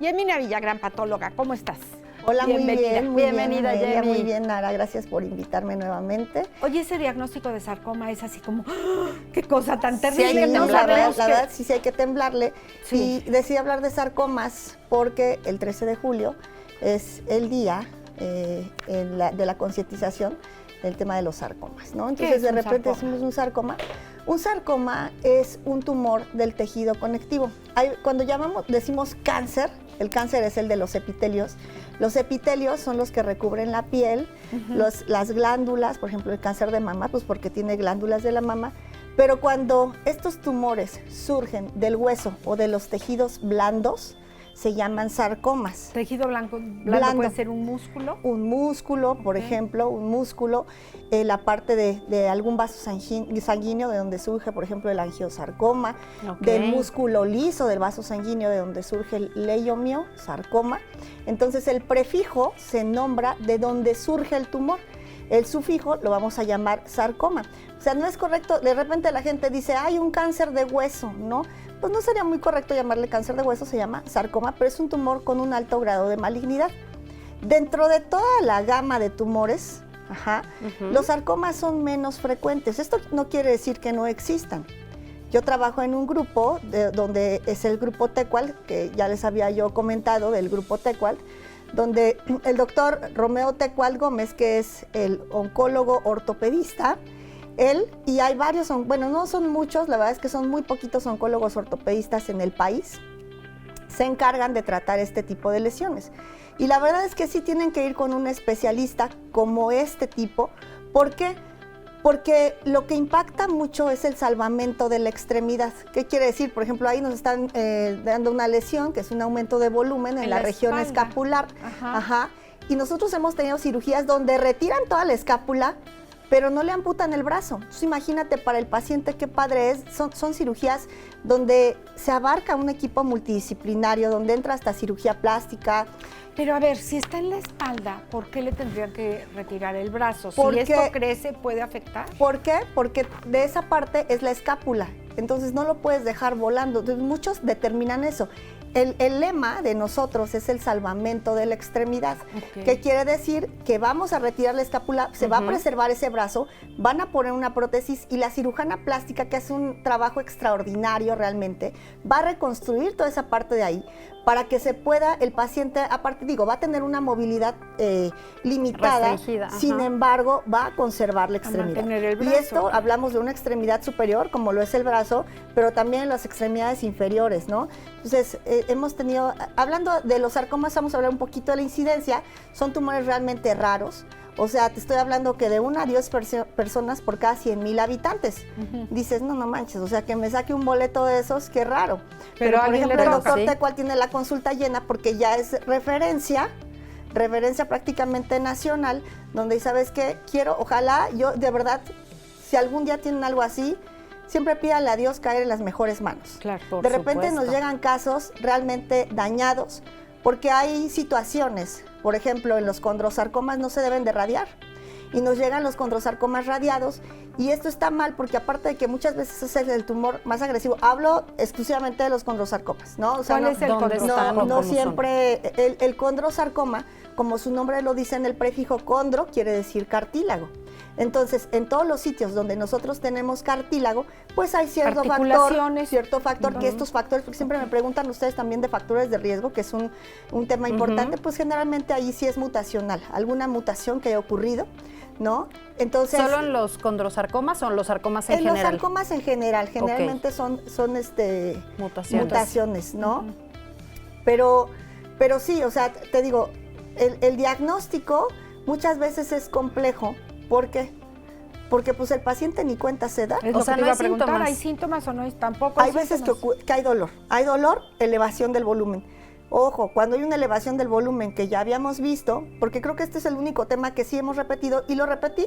Yemina Villagrán, patóloga, ¿cómo estás? Hola, Bienvenida. muy bien, Bienvenida, Amelia, Yemi. muy bien, Nara, gracias por invitarme nuevamente. Oye, ese diagnóstico de sarcoma es así como, ¡ah! ¡Qué cosa tan Sí, terrible! no, No la sabemos verdad, sí hay que temblarle. Sí. Y decidí hablar de sarcomas porque el 13 de julio es el día de la concientización del tema de los sarcomas, ¿no? Entonces, de repente decimos un sarcoma. Un sarcoma es un tumor del tejido conectivo. Cuando decimos cáncer, el cáncer es el de los epitelios. Los epitelios son los que recubren la piel, las glándulas, por ejemplo, el cáncer de mama, pues porque tiene glándulas de la mama. Pero cuando estos tumores surgen del hueso o de los tejidos blandos, se llaman sarcomas. Tejido blando puede ser un músculo. Un músculo, por ejemplo, un músculo, la parte de algún vaso sanguíneo de donde surge, por ejemplo, el angiosarcoma, del músculo liso del vaso sanguíneo de donde surge el leiomiosarcoma. Entonces, el prefijo se nombra de donde surge el tumor. El sufijo lo vamos a llamar sarcoma. O sea, no es correcto, de repente la gente dice, hay un cáncer de hueso, ¿no? Pues no sería muy correcto llamarle cáncer de hueso, se llama sarcoma, pero es un tumor con un alto grado de malignidad. Dentro de toda la gama de tumores, los sarcomas son menos frecuentes. Esto no quiere decir que no existan. Yo trabajo en un grupo donde es el grupo TECUAL, que ya les había yo comentado del grupo TECUAL, donde el doctor Romeo Tecual Gómez, que es el oncólogo ortopedista, él y hay varios, bueno, no son muchos, la verdad es que son muy poquitos oncólogos ortopedistas en el país, se encargan de tratar este tipo de lesiones. Y la verdad es que sí tienen que ir con un especialista como este tipo. ¿Por qué? Porque lo que impacta mucho es el salvamento de la extremidad. ¿Qué quiere decir? Por ejemplo, ahí nos están dando una lesión, que es un aumento de volumen en la región escapular. Y nosotros hemos tenido cirugías donde retiran toda la escápula, pero no le amputan el brazo. Entonces, imagínate para el paciente qué padre es. Son cirugías donde se abarca un equipo multidisciplinario, donde entra hasta cirugía plástica. Pero a ver, si está en la espalda, ¿por qué le tendrían que retirar el brazo? Si Porque, esto crece, ¿puede afectar? ¿Por qué? Porque de esa parte es la escápula, entonces no lo puedes dejar volando. Entonces, muchos determinan eso. El lema de nosotros es el salvamento de la extremidad, que quiere decir que vamos a retirar la escápula, se va a preservar ese brazo, van a poner una prótesis y la cirujana plástica, que hace un trabajo extraordinario realmente, va a reconstruir toda esa parte de ahí para que se pueda, el paciente, aparte va a tener una movilidad limitada, sin embargo, va a conservar la extremidad. Y esto hablamos de una extremidad superior, como lo es el brazo, pero también las extremidades inferiores, ¿no? Entonces, hemos tenido, hablando de los sarcomas, vamos a hablar un poquito de la incidencia. Son tumores realmente raros. O sea, te estoy hablando que de 1 a 10 personas por cada 100,000 habitantes. Dices, no manches, o sea, que me saque un boleto de esos, qué raro. Pero por ejemplo, el doctor Tecual tiene la consulta llena porque ya es referencia prácticamente nacional, donde, ¿sabes qué? Ojalá, yo de verdad, si algún día tienen algo así, siempre pídale a Dios caer en las mejores manos. Claro, de repente nos llegan casos realmente dañados, porque hay situaciones, por ejemplo, en los condrosarcomas no se deben de radiar, y nos llegan los condrosarcomas radiados, y esto está mal porque aparte de que muchas veces es el tumor más agresivo, hablo exclusivamente de los condrosarcomas, ¿no? O sea, ¿cuál es el condrosarcoma? No siempre, el condrosarcoma, como su nombre lo dice en el prefijo condro, quiere decir cartílago. Entonces, en todos los sitios donde nosotros tenemos cartílago, pues hay cierto factor, que estos factores, porque siempre me preguntan ustedes también de factores de riesgo, que es un tema importante, pues generalmente ahí sí es mutacional, alguna mutación que haya ocurrido, ¿no? Entonces, ¿solo en los condrosarcomas o en los sarcomas en general? En los sarcomas en general, generalmente son mutaciones, ¿no? Pero sí, o sea, te digo, el diagnóstico muchas veces es complejo. ¿Por qué? Porque pues el paciente ni cuenta se da. Es lo que te iba a preguntar, ¿hay síntomas o no? Tampoco hay veces que hay dolor. Hay dolor, elevación del volumen. Ojo, cuando hay una elevación del volumen que ya habíamos visto, porque creo que este es el único tema que sí hemos repetido, y lo repetí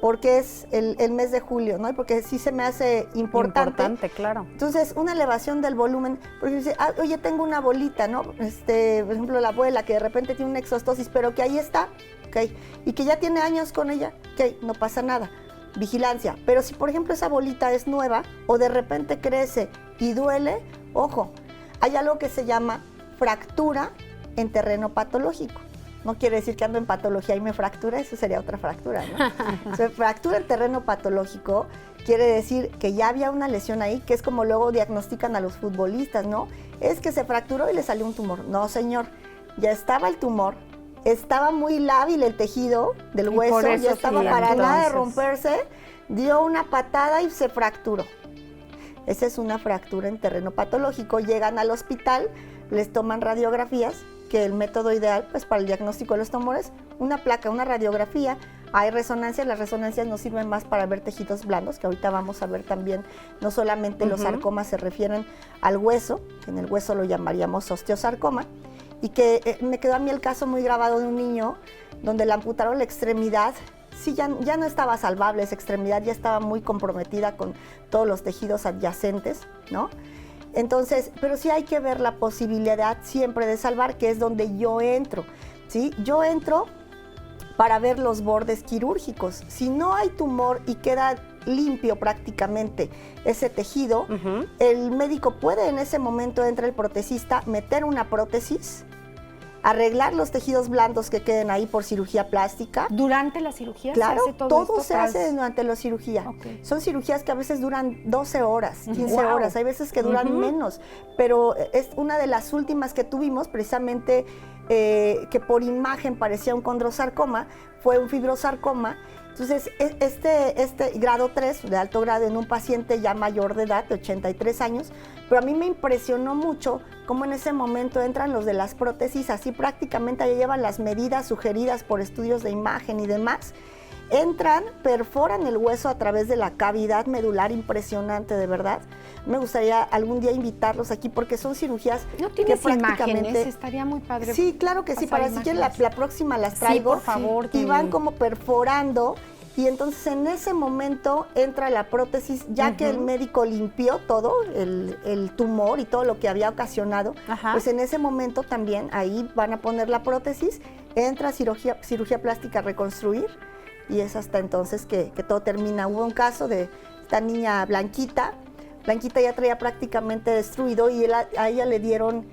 porque es el mes de julio, ¿no? Porque sí se me hace importante. Importante, claro. Entonces, una elevación del volumen, porque dice, oye, tengo una bolita, ¿no? Por ejemplo, la abuela que de repente tiene una exostosis, pero que ahí está, ¿ok? Y que ya tiene años con ella, ¿ok? No pasa nada. Vigilancia. Pero si, por ejemplo, esa bolita es nueva o de repente crece y duele, ojo, hay algo que se llama fractura en terreno patológico. No quiere decir que ando en patología y me fractura, eso sería otra fractura, ¿no? O sea, fractura en terreno patológico quiere decir que ya había una lesión ahí, que es como luego diagnostican a los futbolistas, ¿no? Es que se fracturó y le salió un tumor. No, señor, ya estaba el tumor, estaba muy lábil el tejido del hueso, ya estaba para nada de romperse, dio una patada y se fracturó. Esa es una fractura en terreno patológico. Llegan al hospital, les toman radiografías, que el método ideal pues para el diagnóstico de los tumores, una placa, una radiografía, hay resonancias, las resonancias nos sirven más para ver tejidos blandos, que ahorita vamos a ver también, no solamente los sarcomas se refieren al hueso, que en el hueso lo llamaríamos osteosarcoma, y que me quedó a mí el caso muy grabado de un niño donde le amputaron la extremidad, sí, ya no estaba salvable, esa extremidad ya estaba muy comprometida con todos los tejidos adyacentes, ¿no? Entonces, pero sí hay que ver la posibilidad siempre de salvar, que es donde yo entro, ¿sí? Yo entro para ver los bordes quirúrgicos. Si no hay tumor y queda limpio prácticamente ese tejido, el médico puede en ese momento, entra el protesista, meter una prótesis, arreglar los tejidos blandos que queden ahí por cirugía plástica. ¿Durante la cirugía claro, se hace todo esto? Todo se hace durante la cirugía. Okay. Son cirugías que a veces duran 12 horas, 15 horas, hay veces que duran menos, pero es una de las últimas que tuvimos, precisamente que por imagen parecía un condrosarcoma, fue un fibrosarcoma. Entonces, este grado 3, de alto grado, en un paciente ya mayor de edad, de 83 años, pero a mí me impresionó mucho cómo en ese momento entran los de las prótesis, así prácticamente ya llevan las medidas sugeridas por estudios de imagen y demás, entran, perforan el hueso a través de la cavidad medular, impresionante, de verdad. Me gustaría algún día invitarlos aquí porque son cirugías ¿No tienes que prácticamente... imágenes? Estaría muy padre. Sí, claro que sí, para si quieren la próxima las traigo. Sí, por favor. Y van como perforando y entonces en ese momento entra la prótesis, ya que el médico limpió todo, el tumor y todo lo que había ocasionado, pues en ese momento también ahí van a poner la prótesis, entra cirugía plástica a reconstruir y es hasta entonces que todo termina. Hubo un caso de esta niña Blanquita ya traía prácticamente destruido y a ella le dieron,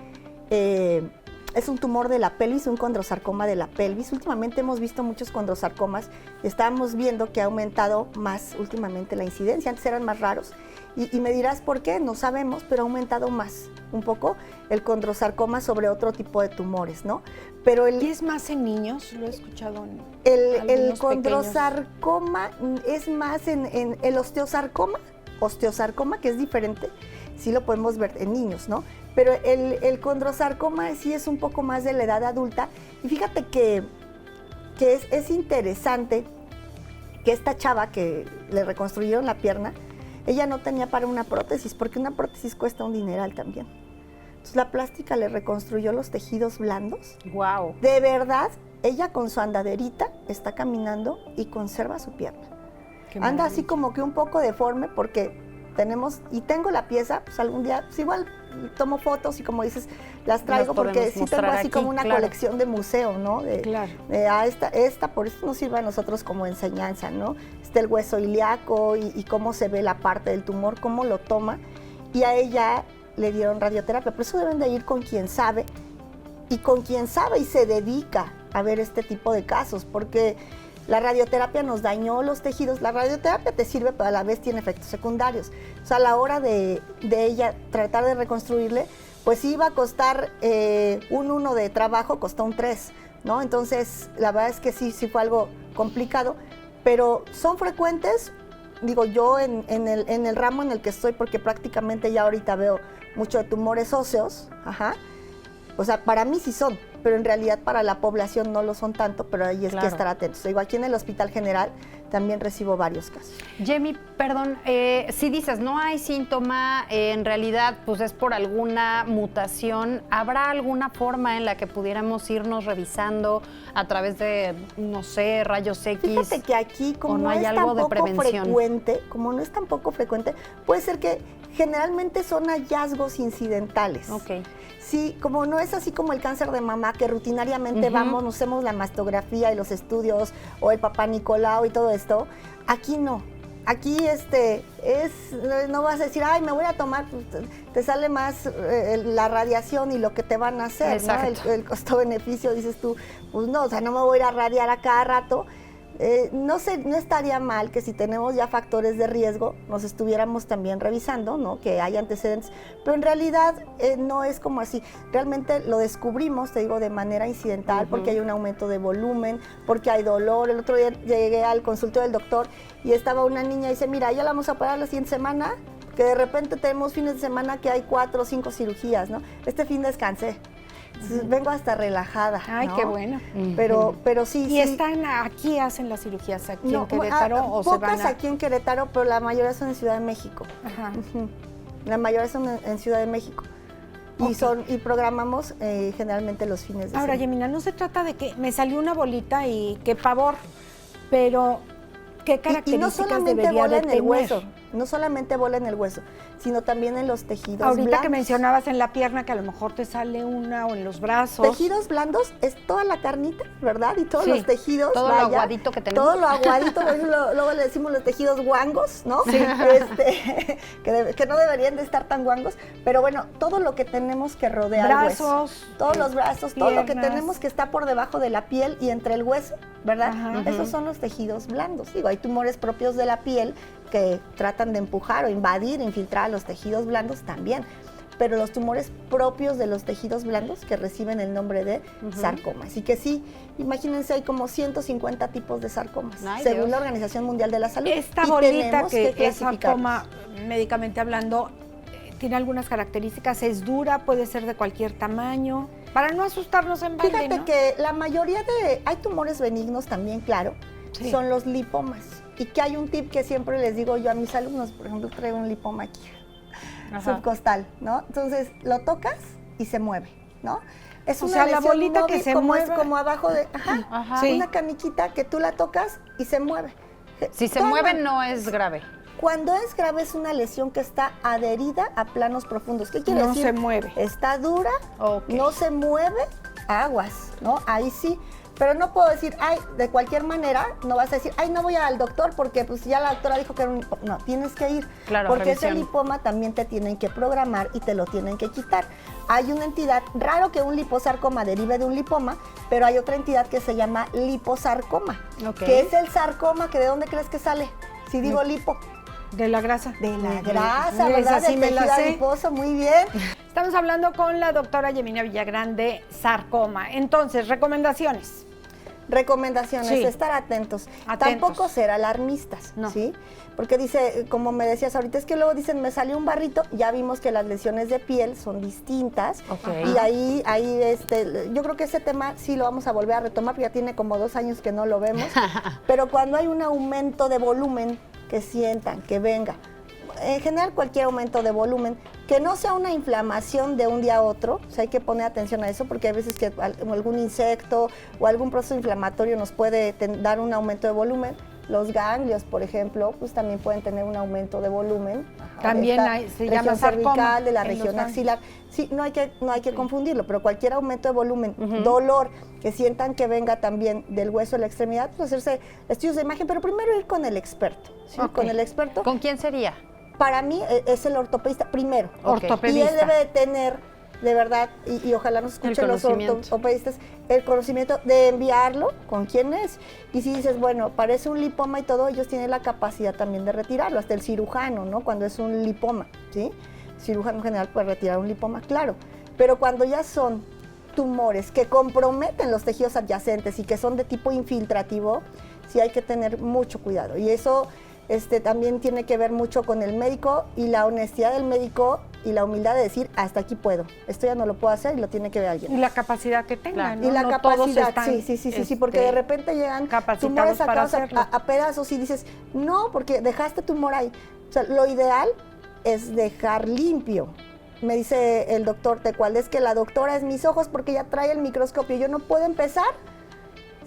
es un tumor de la pelvis, un condrosarcoma de la pelvis. Últimamente hemos visto muchos condrosarcomas y estábamos viendo que ha aumentado más últimamente la incidencia, antes eran más raros. Y me dirás por qué, no sabemos, pero ha aumentado más un poco el condrosarcoma sobre otro tipo de tumores, ¿no? Pero ¿Y es más en niños? Lo he escuchado en el condrosarcoma es más en el osteosarcoma, que es diferente, sí lo podemos ver en niños, ¿no? Pero el condrosarcoma sí es un poco más de la edad adulta. Y fíjate que es interesante que esta chava que le reconstruyeron la pierna, ella no tenía para una prótesis, porque una prótesis cuesta un dineral también. Entonces la plástica le reconstruyó los tejidos blandos. ¡Wow! De verdad, ella con su andaderita está caminando y conserva su pierna. Anda así como que un poco deforme porque tengo la pieza, pues algún día, pues igual tomo fotos y como dices, las traigo porque sí tengo así como una colección de museo, ¿no? Esta por eso nos sirve a nosotros como enseñanza, ¿no? Está el hueso ilíaco y cómo se ve la parte del tumor, cómo lo toma, y a ella le dieron radioterapia, por eso deben de ir con quien sabe y se dedica a ver este tipo de casos, porque la radioterapia nos dañó los tejidos. La radioterapia te sirve, pero a la vez tiene efectos secundarios. O sea, a la hora de ella tratar de reconstruirle, pues iba a costar un 1 de trabajo, costó un 3, ¿no? Entonces, la verdad es que sí fue algo complicado, pero son frecuentes, digo yo, en el ramo en el que estoy, porque prácticamente ya ahorita veo mucho de tumores óseos, o sea, para mí sí son, pero en realidad para la población no lo son tanto, pero ahí es que estar atentos. Digo, aquí en el Hospital General también recibo varios casos. Yemi, perdón, si dices no hay síntoma, en realidad pues es por alguna mutación, ¿habrá alguna forma en la que pudiéramos irnos revisando a través de, no sé, rayos X? Fíjate que aquí, como no es tan poco frecuente, puede ser que generalmente son hallazgos incidentales. Ok. Sí, como no es así como el cáncer de mama, que rutinariamente vamos, nos hacemos la mastografía y los estudios, o el papá Nicolau y todo esto, aquí no. aquí no vas a decir, ay, me voy a tomar, pues, te sale más la radiación y lo que te van a hacer, ¿no? El costo-beneficio, dices tú, pues no, o sea, no me voy a ir a radiar a cada rato. No estaría mal que si tenemos ya factores de riesgo, nos estuviéramos también revisando, ¿no? Que hay antecedentes, pero en realidad no es como así. Realmente lo descubrimos, te digo, de manera incidental, porque hay un aumento de volumen, porque hay dolor. El otro día llegué al consultorio del doctor y estaba una niña y dice, mira, ya la vamos a operar la siguiente semana, que de repente tenemos fines de semana que hay 4 o 5 cirugías, ¿no? Este fin descansé. Entonces, vengo hasta relajada. Ay, ¿no? qué bueno. Pero sí. ¿Y están aquí, hacen las cirugías aquí en Querétaro o pocas se van a...? aquí en Querétaro, pero la mayoría son en Ciudad de México. Ajá. La mayoría son en Ciudad de México. Y programamos generalmente los fines de semana. Ahora, Yemina, no se trata de que me salió una bolita y qué pavor, pero ¿qué características y no solamente debería bola de en el tener? hueso, no solamente bola en el hueso, sino también en los tejidos Ahorita blandos. que mencionabas en la pierna que a lo mejor te sale una o en los brazos. Tejidos blandos es toda la carnita, ¿verdad? Y todos los tejidos. Todo lo aguadito que tenemos. Todo lo aguadito, por ejemplo, luego le decimos los tejidos guangos, ¿no? Sí. Que no deberían de estar tan guangos, pero bueno, todo lo que tenemos que rodear brazos, el hueso. Todos los brazos, todo lo que tenemos que está por debajo de la piel y entre el hueso, ¿verdad? Ajá. Esos son los tejidos blandos. Digo, hay tumores propios de la piel que tratan de empujar o invadir, infiltrar a los tejidos blandos también. Pero los tumores propios de los tejidos blandos que reciben el nombre de sarcoma. Así que sí, imagínense, hay como 150 tipos de sarcomas, según la Organización Mundial de la Salud. Esta bolita que es sarcoma, médicamente hablando, tiene algunas características, es dura, puede ser de cualquier tamaño, para no asustarnos en balde, Fíjate, ¿no? Que la mayoría hay tumores benignos también, claro, son los lipomas. Y que hay un tip que siempre les digo yo a mis alumnos, por ejemplo, traigo un lipoma aquí, subcostal, ¿no? Entonces, lo tocas y se mueve, ¿no? Es una la bolita móvil, que se mueve. Es como abajo de, una caniquita que tú la tocas y se mueve. Si se mueve no es grave. Cuando es grave es una lesión que está adherida a planos profundos. ¿Qué quiere decir? No se mueve. Está dura, no se mueve, aguas, ¿no? Ahí sí. Pero no puedo decir, ay, de cualquier manera, no vas a decir, ay, no voy al doctor porque pues ya la doctora dijo que era un lipoma. No, tienes que ir, porque revisión. Ese lipoma también te tienen que programar y te lo tienen que quitar. Hay una entidad, raro que un liposarcoma derive de un lipoma, pero hay otra entidad que se llama liposarcoma, que es el sarcoma que ¿de dónde crees que sale? Si digo lipo. De la grasa. De la grasa, ¿verdad? Del tejido adiposo, muy bien. Estamos hablando con la doctora Yemina Villagrán de sarcoma. Entonces, recomendaciones. Estar atentos. Tampoco ser alarmistas, ¿sí? Porque dice, como me decías ahorita, es que luego dicen, me salió un barrito, ya vimos que las lesiones de piel son distintas. Y ahí yo creo que ese tema sí lo vamos a volver a retomar, porque ya tiene como 2 años que no lo vemos. Pero cuando hay un aumento de volumen, que sientan, que venga. En general, cualquier aumento de volumen, que no sea una inflamación de un día a otro, o sea, hay que poner atención a eso, porque hay veces que algún insecto o algún proceso inflamatorio nos puede dar un aumento de volumen. Los ganglios, por ejemplo, pues también pueden tener un aumento de volumen. También se llama sarcoma de la región axilar. Sí, no hay que confundirlo, pero cualquier aumento de volumen, dolor, que sientan que venga también del hueso a la extremidad, pues hacerse estudios de imagen, pero primero ir con el experto. ¿Sí? Con el experto. ¿Con quién sería? Para mí es el ortopedista primero. Ortopedista. Y él debe de tener, de verdad, y ojalá nos escuchen los ortopedistas, el conocimiento de enviarlo con quién es. Y si dices, bueno, parece un lipoma y todo, ellos tienen la capacidad también de retirarlo, hasta el cirujano, ¿no? Cuando es un lipoma, ¿sí? El cirujano general puede retirar un lipoma, claro. Pero cuando ya son tumores que comprometen los tejidos adyacentes y que son de tipo infiltrativo, sí hay que tener mucho cuidado. Y eso también tiene que ver mucho con el médico y la honestidad del médico y la humildad de decir, hasta aquí puedo, esto ya no lo puedo hacer y lo tiene que ver alguien. Y la capacidad que tengan, ¿no? Y la no capacidad, sí, porque de repente llegan tumores sacados a pedazos y dices, no, porque dejaste tumor ahí. O sea, lo ideal es dejar limpio. Me dice el doctor Tecual, es que la doctora es mis ojos porque ella trae el microscopio. Yo no puedo empezar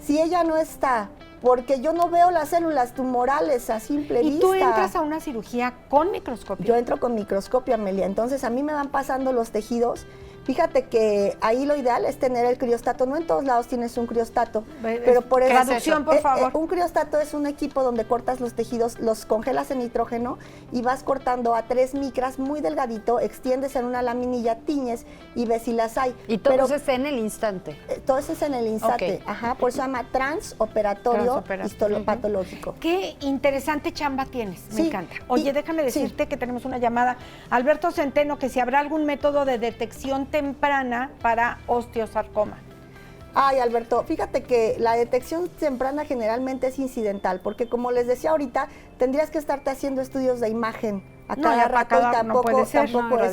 si ella no está, porque yo no veo las células tumorales a simple vista. ¿Y tú entras a una cirugía con microscopio? Yo entro con microscopio, Amelia. Entonces a mí me van pasando los tejidos, Fíjate que ahí lo ideal es tener el crióstato. No en todos lados tienes un crióstato, pero por eso... Traducción, por favor. Un crióstato es un equipo donde cortas los tejidos, los congelas en nitrógeno y vas cortando a 3 micras, muy delgadito, extiendes en una laminilla, tiñes y ves si las hay. Y todo eso es en el instante. Todo eso es en el instante, ajá, por eso se llama transoperatorio histopatológico. Qué interesante chamba tienes, me Sí, encanta. Oye, déjame decirte que tenemos una llamada. Alberto Centeno, que si habrá algún método de detección temprana para osteosarcoma. Ay, Alberto, fíjate que la detección temprana generalmente es incidental, porque como les decía ahorita, tendrías que estarte haciendo estudios de imagen a cada rato y tampoco es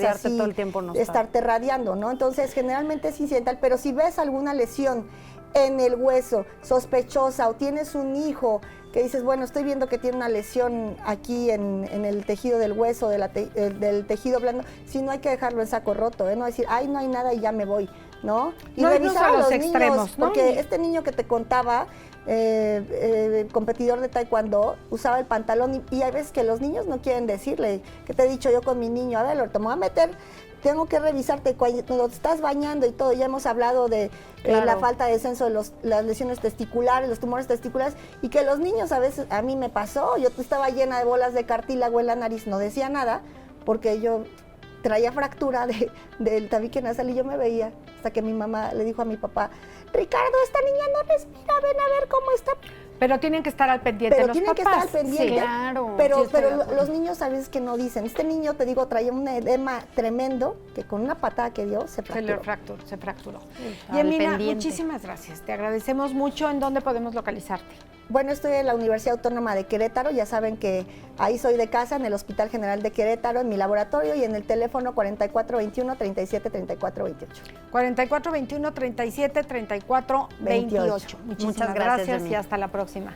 así todo el tiempo no estarte radiando, ¿no? Entonces, generalmente es incidental, pero si ves alguna lesión en el hueso sospechosa o tienes un hijo que dices, bueno, estoy viendo que tiene una lesión aquí en el tejido del hueso, del tejido blando, si no hay que dejarlo en saco roto, no decir, ay, no hay nada y ya me voy, ¿no? Y revisar a los extremos, niños, ¿no? Porque este niño que te contaba, competidor de taekwondo, usaba el pantalón y hay veces que los niños no quieren decirle, que te he dicho yo con mi niño, a ver, Alberto, me voy a meter, tengo que revisarte cuando te estás bañando y todo, ya hemos hablado de la falta de descenso de las lesiones testiculares, los tumores testiculares, y que los niños a veces, a mí me pasó, yo estaba llena de bolas de cartílago en la nariz, no decía nada, porque yo traía fractura del tabique nasal y yo me veía, hasta que mi mamá le dijo a mi papá, Ricardo, esta niña no respira, ven a ver cómo está. Pero tienen que estar al pendiente los papás. Que estar al pendiente. Sí, claro. Pero los niños a veces que no dicen. Este niño, te digo, traía un edema tremendo que con una patada que dio se fracturó. Y Emina, muchísimas gracias. Te agradecemos mucho. ¿En dónde podemos localizarte? Bueno, estoy en la Universidad Autónoma de Querétaro, ya saben que ahí soy de casa, en el Hospital General de Querétaro, en mi laboratorio y en el teléfono 4421-373428. 4421-373428. Muchas gracias y hasta la próxima.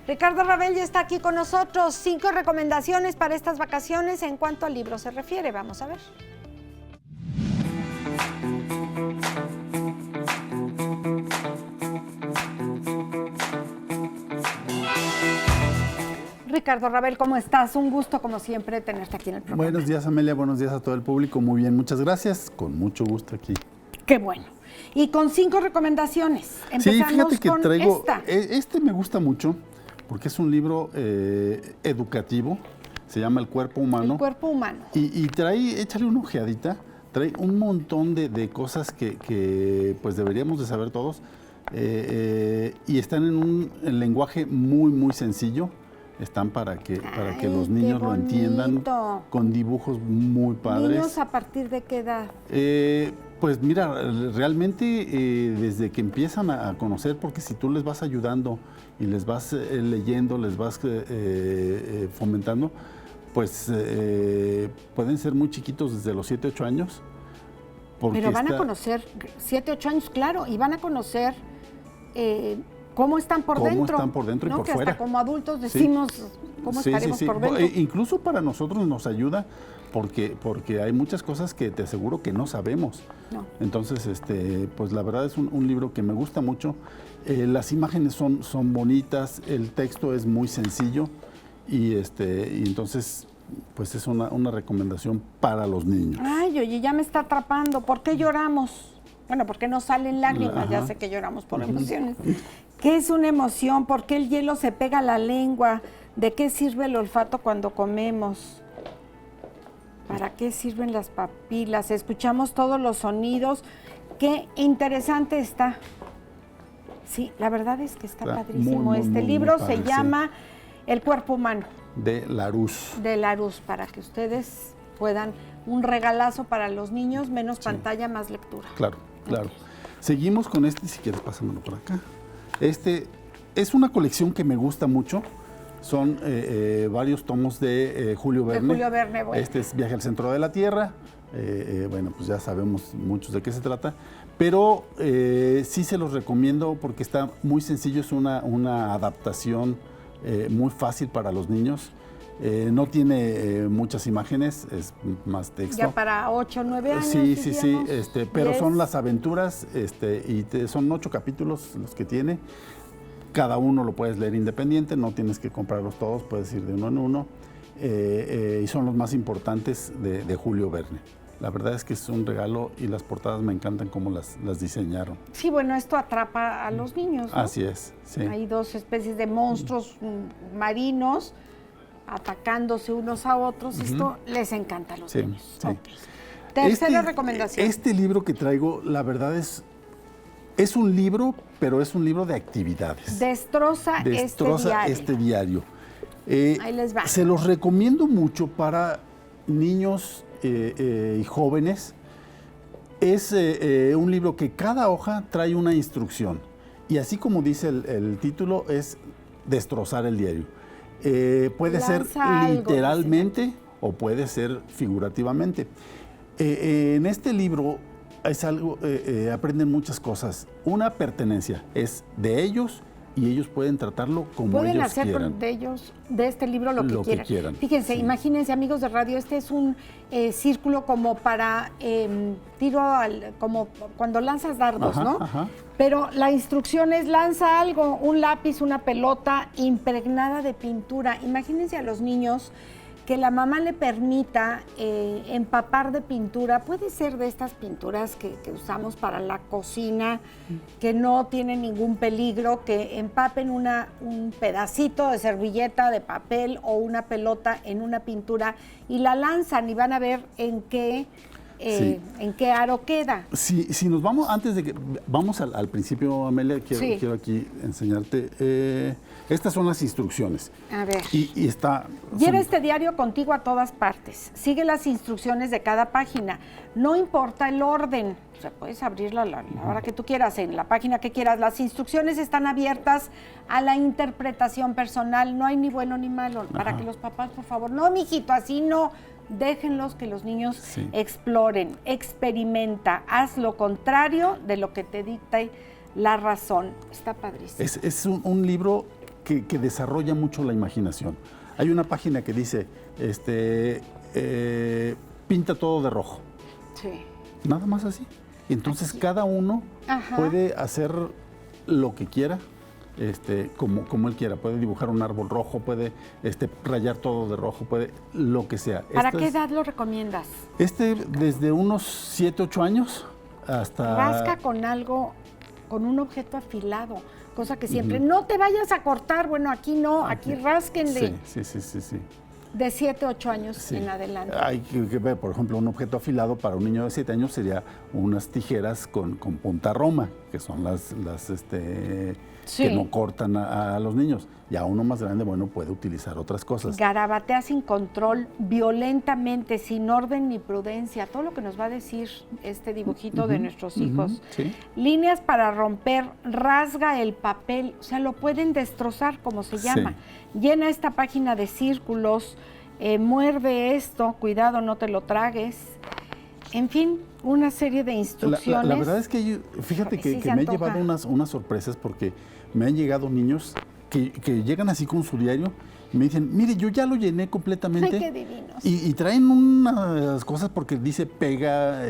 Ricardo Ravel ya está aquí con nosotros. 5 recomendaciones para estas vacaciones en cuanto al libro se refiere. Vamos a ver. Ricardo Ravel, ¿cómo estás? Un gusto, como siempre, tenerte aquí en el programa. Buenos días, Amelia. Buenos días a todo el público. Muy bien, muchas gracias. Con mucho gusto aquí. Qué bueno. Y con 5 recomendaciones. Empezamos sí, fíjate que con traigo... esta. Este me gusta mucho porque es un libro educativo. Se llama El cuerpo humano. El cuerpo humano. Y trae, échale una ojeadita, trae un montón de cosas que pues deberíamos de saber todos. Y están en un lenguaje muy, muy sencillo. Están para que los niños lo entiendan, con dibujos muy padres. ¿Niños a partir de qué edad? Pues mira, realmente desde que empiezan a conocer, porque si tú les vas ayudando y les vas leyendo, les vas fomentando, pues pueden ser muy chiquitos desde los 7, 8 años. Pero van a conocer 7, 8 años, claro, y van a conocer... ¿Cómo están por dentro? ¿Cómo están por dentro y por fuera? Hasta como adultos decimos cómo estaremos por dentro. Incluso para nosotros nos ayuda porque hay muchas cosas que te aseguro que no sabemos. No. Entonces, pues la verdad es un libro que me gusta mucho. Las imágenes son bonitas, el texto es muy sencillo y entonces pues es una recomendación para los niños. Ay, oye, ya me está atrapando. ¿Por qué lloramos? Bueno, porque no salen lágrimas, ya sé que lloramos por emociones. ¿Qué es una emoción? ¿Por qué el hielo se pega a la lengua? ¿De qué sirve el olfato cuando comemos? ¿Para qué sirven las papilas? Escuchamos todos los sonidos. Qué interesante está. Sí, la verdad es que está padrísimo. Este libro se llama El cuerpo humano. De Larousse. De Larousse, para que ustedes puedan, un regalazo para los niños, menos pantalla, más lectura. Claro, claro. Seguimos con si quieres pásamelo por acá. Es una colección que me gusta mucho. Son varios tomos de Julio Verne. Bueno. Este es Viaje al centro de la Tierra. Bueno, pues ya sabemos muchos de qué se trata. Pero sí se los recomiendo porque está muy sencillo. Es una adaptación muy fácil para los niños. No tiene muchas imágenes, es más texto. Ya para 8 o 9 años. Sí, pero son las aventuras y son 8 capítulos los que tiene. Cada uno lo puedes leer independiente, no tienes que comprarlos todos, puedes ir de uno en uno. Y son los más importantes de Julio Verne. La verdad es que es un regalo y las portadas me encantan cómo las diseñaron. Sí, bueno, esto atrapa a los niños, ¿no? Así es, sí. Hay dos especies de monstruos marinos atacándose unos a otros. Esto les encanta a los niños. Sí. Okay. Tercera recomendación. Este libro que traigo, la verdad es un libro, pero es un libro de actividades. Destroza este diario. Ahí les va. Se los recomiendo mucho para niños y jóvenes. Es un libro que cada hoja trae una instrucción. Y así como dice el título, es destrozar el diario. Puede ser literalmente o puede ser figurativamente. En este libro es algo, aprenden muchas cosas. Una, pertenencia, es de ellos y ellos pueden tratarlo como ellos quieran. Pueden hacer de este libro lo que quieran. Fíjense, imagínense, amigos de radio, este es un círculo como para tiro, como cuando lanzas dardos, ¿no? Ajá. Pero la instrucción es lanza algo, un lápiz, una pelota impregnada de pintura. Imagínense a los niños que la mamá le permita empapar de pintura. Puede ser de estas pinturas que usamos para la cocina, que no tienen ningún peligro, que empapen un pedacito de servilleta, de papel o una pelota en una pintura y la lanzan y van a ver en qué aro queda. Si nos vamos, antes de que vamos al principio, Amelia, quiero aquí enseñarte. Estas son las instrucciones. A ver. Y lleva este diario contigo a todas partes. Sigue las instrucciones de cada página. No importa el orden. O sea, puedes abrirla a la hora que tú quieras, en la página que quieras. Las instrucciones están abiertas a la interpretación personal. No hay ni bueno ni malo. Para que los papás, por favor, no, mijito, así no. Déjenlos que los niños exploren, experimenta, haz lo contrario de lo que te dicta la razón. Está padrísimo. Es un libro que desarrolla mucho la imaginación. Hay una página que dice, pinta todo de rojo. Sí. Nada más así. Y entonces cada uno puede hacer lo que quiera. Como él quiera, puede dibujar un árbol rojo, puede rayar todo de rojo, puede lo que sea. ¿Para qué edad lo recomiendas? Desde unos 7, 8 años hasta... Rasca con algo, con un objeto afilado, cosa que siempre, no te vayas a cortar, bueno, aquí no, aquí rásquenle. Sí. De 7, 8 años en adelante. Hay que ver, por ejemplo, un objeto afilado para un niño de 7 años sería unas tijeras con punta roma, que son las que no cortan a los niños. Y a uno más grande, bueno, puede utilizar otras cosas. Garabatea sin control, violentamente, sin orden ni prudencia. Todo lo que nos va a decir este dibujito de nuestros hijos. Sí. Líneas para romper, rasga el papel. O sea, lo pueden destrozar, como se llama. Llena esta página de círculos, muerde esto, cuidado, no te lo tragues. En fin, una serie de instrucciones. La verdad es que fíjate que me he llevado unas sorpresas porque me han llegado niños que llegan así con su diario y me dicen, mire, yo ya lo llené completamente. Ay, qué divinos. Y traen unas cosas porque dice pega,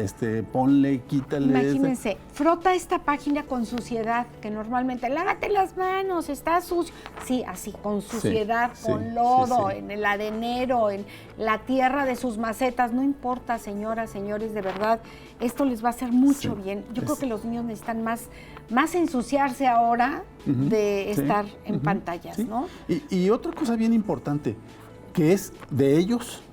ponle, quítale. Imagínense, frota esta página con suciedad, que normalmente, lávate las manos, está sucio. Sí, así, con suciedad, con lodo, en el arenero, en la tierra de sus macetas. No importa, señoras, señores, de verdad, esto les va a hacer mucho bien. Yo creo que los niños necesitan más ensuciarse ahora de estar en pantallas, ¿no? Y otra cosa bien importante, que es de ellos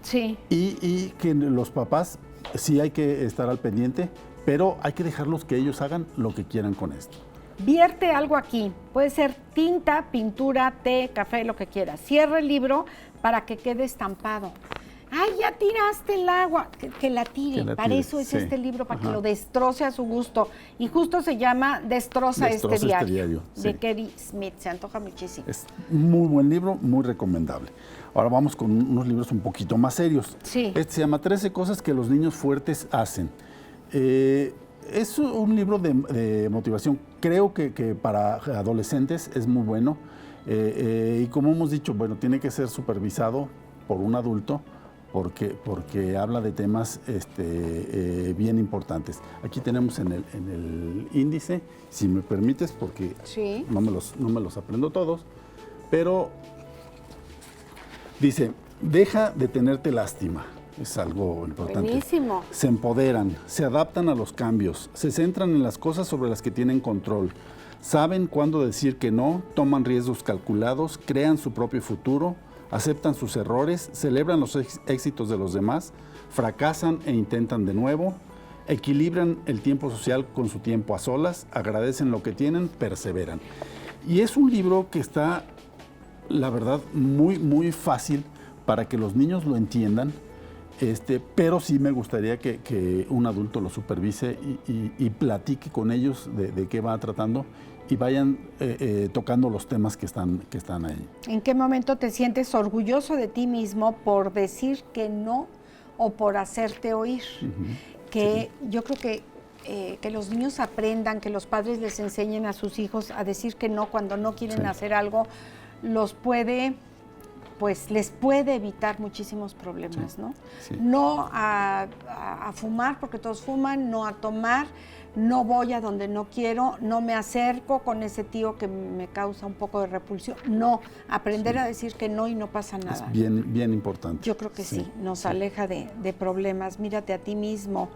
y que los papás sí hay que estar al pendiente, pero hay que dejarlos que ellos hagan lo que quieran con esto. Vierte algo aquí, puede ser tinta, pintura, té, café, lo que quieras. Cierra el libro para que quede estampado. ¡Ay, ya tiraste el agua! Que la tire. Para eso es este libro, para que lo destroce a su gusto. Y justo se llama Destroza este diario, de Kerry Smith. Se antoja muchísimo. Es muy buen libro, muy recomendable. Ahora vamos con unos libros un poquito más serios. Sí. Este se llama 13 cosas que los niños fuertes hacen. Es un libro de motivación. Creo que para adolescentes es muy bueno. Y como hemos dicho, bueno, tiene que ser supervisado por un adulto, porque habla de temas bien importantes. Aquí tenemos en el índice, si me permites, porque no me los aprendo todos, pero dice, deja de tenerte lástima, es algo importante. Buenísimo. Se empoderan, se adaptan a los cambios, se centran en las cosas sobre las que tienen control, saben cuándo decir que no, toman riesgos calculados, crean su propio futuro, aceptan sus errores, celebran los éxitos de los demás, fracasan e intentan de nuevo, equilibran el tiempo social con su tiempo a solas, agradecen lo que tienen, perseveran. Y es un libro que está, la verdad, muy, muy fácil para que los niños lo entiendan, pero sí me gustaría que un adulto lo supervise y platique con ellos de qué va tratando y vayan tocando los temas que están ahí. ¿En qué momento te sientes orgulloso de ti mismo por decir que no o por hacerte oír? Que sí. Yo creo que los niños aprendan, que los padres les enseñen a sus hijos a decir que no cuando no quieren hacer algo, les puede evitar muchísimos problemas, ¿no? Sí. No a fumar porque todos fuman, no a tomar, no voy a donde no quiero, no me acerco con ese tío que me causa un poco de repulsión. No, aprender a decir que no y no pasa nada. Es bien, bien importante. Yo creo que sí, nos aleja de problemas. Mírate a ti mismo,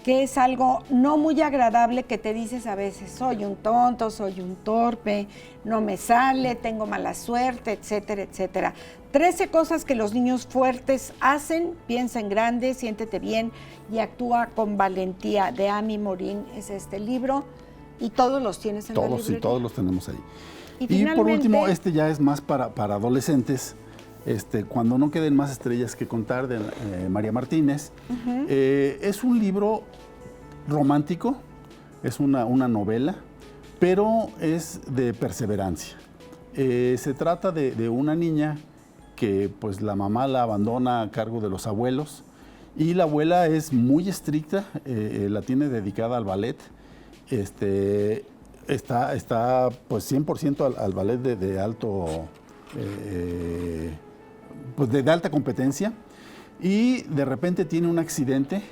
que es algo no muy agradable que te dices a veces, soy un tonto, soy un torpe, no me sale, tengo mala suerte, etcétera, etcétera. 13 cosas que los niños fuertes hacen, piensa en grande, siéntete bien y actúa con valentía, de Amy Morin es este libro y todos los tienes en la librería. Sí, todos los tenemos ahí. Y por último, ya es más para adolescentes, Cuando no queden más estrellas que contar, de María Martínez. Es un libro romántico, es una novela, pero es de perseverancia. Se trata de una niña que pues la mamá la abandona a cargo de los abuelos y la abuela es muy estricta, la tiene dedicada al ballet. Está pues 100% al ballet de alto, pues de alta competencia, y de repente tiene un accidente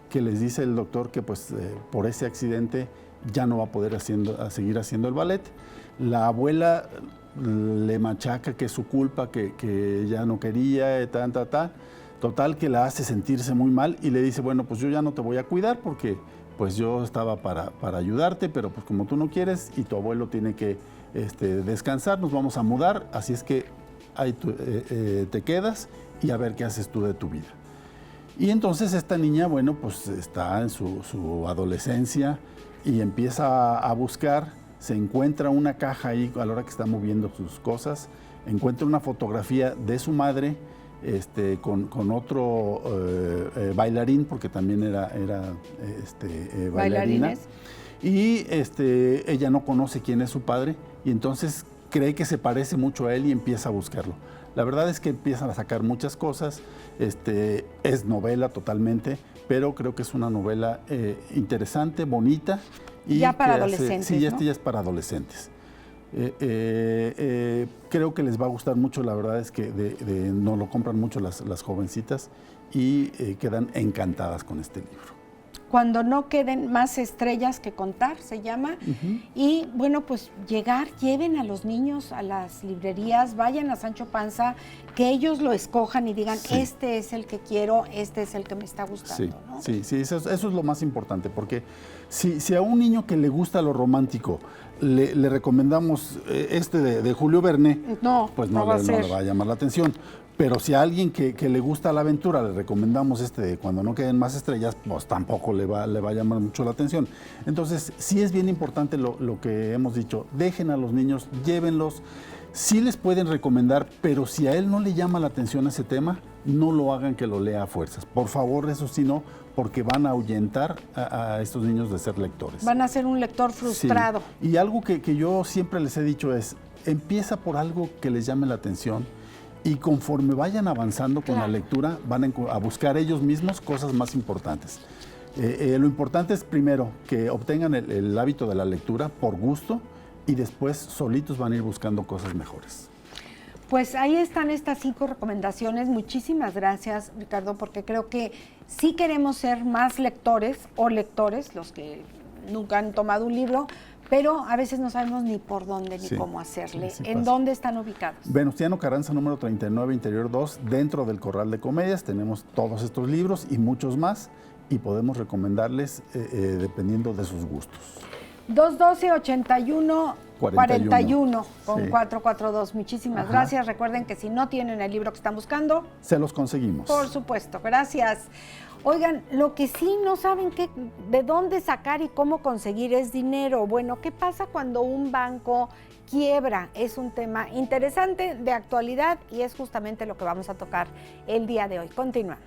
que les dice el doctor que pues por ese accidente ya no va a poder seguir haciendo el ballet. La abuela le machaca que es su culpa, que ya no quería, total que la hace sentirse muy mal y le dice, bueno, pues yo ya no te voy a cuidar porque pues yo estaba para ayudarte, pero pues como tú no quieres y tu abuelo tiene que descansar, nos vamos a mudar, así es que ahí te quedas y a ver qué haces tú de tu vida. Y entonces esta niña, bueno, pues está en su adolescencia y empieza a buscar, se encuentra una caja ahí a la hora que está moviendo sus cosas, encuentra una fotografía de su madre con otro bailarín, porque también era bailarina. Y ella no conoce quién es su padre y entonces cree que se parece mucho a él y empieza a buscarlo. La verdad es que empiezan a sacar muchas cosas, es novela totalmente, pero creo que es una novela interesante, bonita. Y ya para adolescentes, sí, ¿no? Ya es para adolescentes. Creo que les va a gustar mucho, la verdad es que nos lo compran mucho las jovencitas y quedan encantadas con este libro. Cuando no queden más estrellas que contar, se llama. Y bueno, pues lleven a los niños a las librerías, vayan a Sancho Panza, que ellos lo escojan y digan, este es el que quiero, este es el que me está gustando, ¿no? Sí, eso es lo más importante, porque si a un niño que le gusta lo romántico le recomendamos de Julio Verne, pues no le va a llamar la atención. Pero si a alguien que le gusta la aventura le recomendamos de Cuando no queden más estrellas, pues tampoco le va a llamar mucho la atención. Entonces, sí es bien importante lo que hemos dicho. Dejen a los niños, llévenlos. Sí les pueden recomendar, pero si a él no le llama la atención ese tema, no lo hagan que lo lea a fuerzas. Por favor, eso sí no, porque van a ahuyentar a estos niños de ser lectores. Van a ser un lector frustrado. Sí. Y algo que yo siempre les he dicho es, empieza por algo que les llame la atención, y conforme vayan avanzando con la lectura, van a buscar ellos mismos cosas más importantes. Lo importante es primero que obtengan el hábito de la lectura por gusto y después solitos van a ir buscando cosas mejores. Pues ahí están estas 5 recomendaciones. Muchísimas gracias, Ricardo, porque creo que sí queremos ser más lectores o lectores, los que nunca han tomado un libro, pero a veces no sabemos ni por dónde ni cómo hacerle. ¿En dónde están ubicados? Venustiano Carranza, número 39, Interior 2, dentro del Corral de Comedias. Tenemos todos estos libros y muchos más, y podemos recomendarles dependiendo de sus gustos. 212-81-41 con 442. Muchísimas gracias. Recuerden que si no tienen el libro que están buscando, se los conseguimos. Por supuesto, gracias. Oigan, lo que sí no saben de dónde sacar y cómo conseguir es dinero. Bueno, ¿qué pasa cuando un banco quiebra? Es un tema interesante, de actualidad, y es justamente lo que vamos a tocar el día de hoy. Continuamos.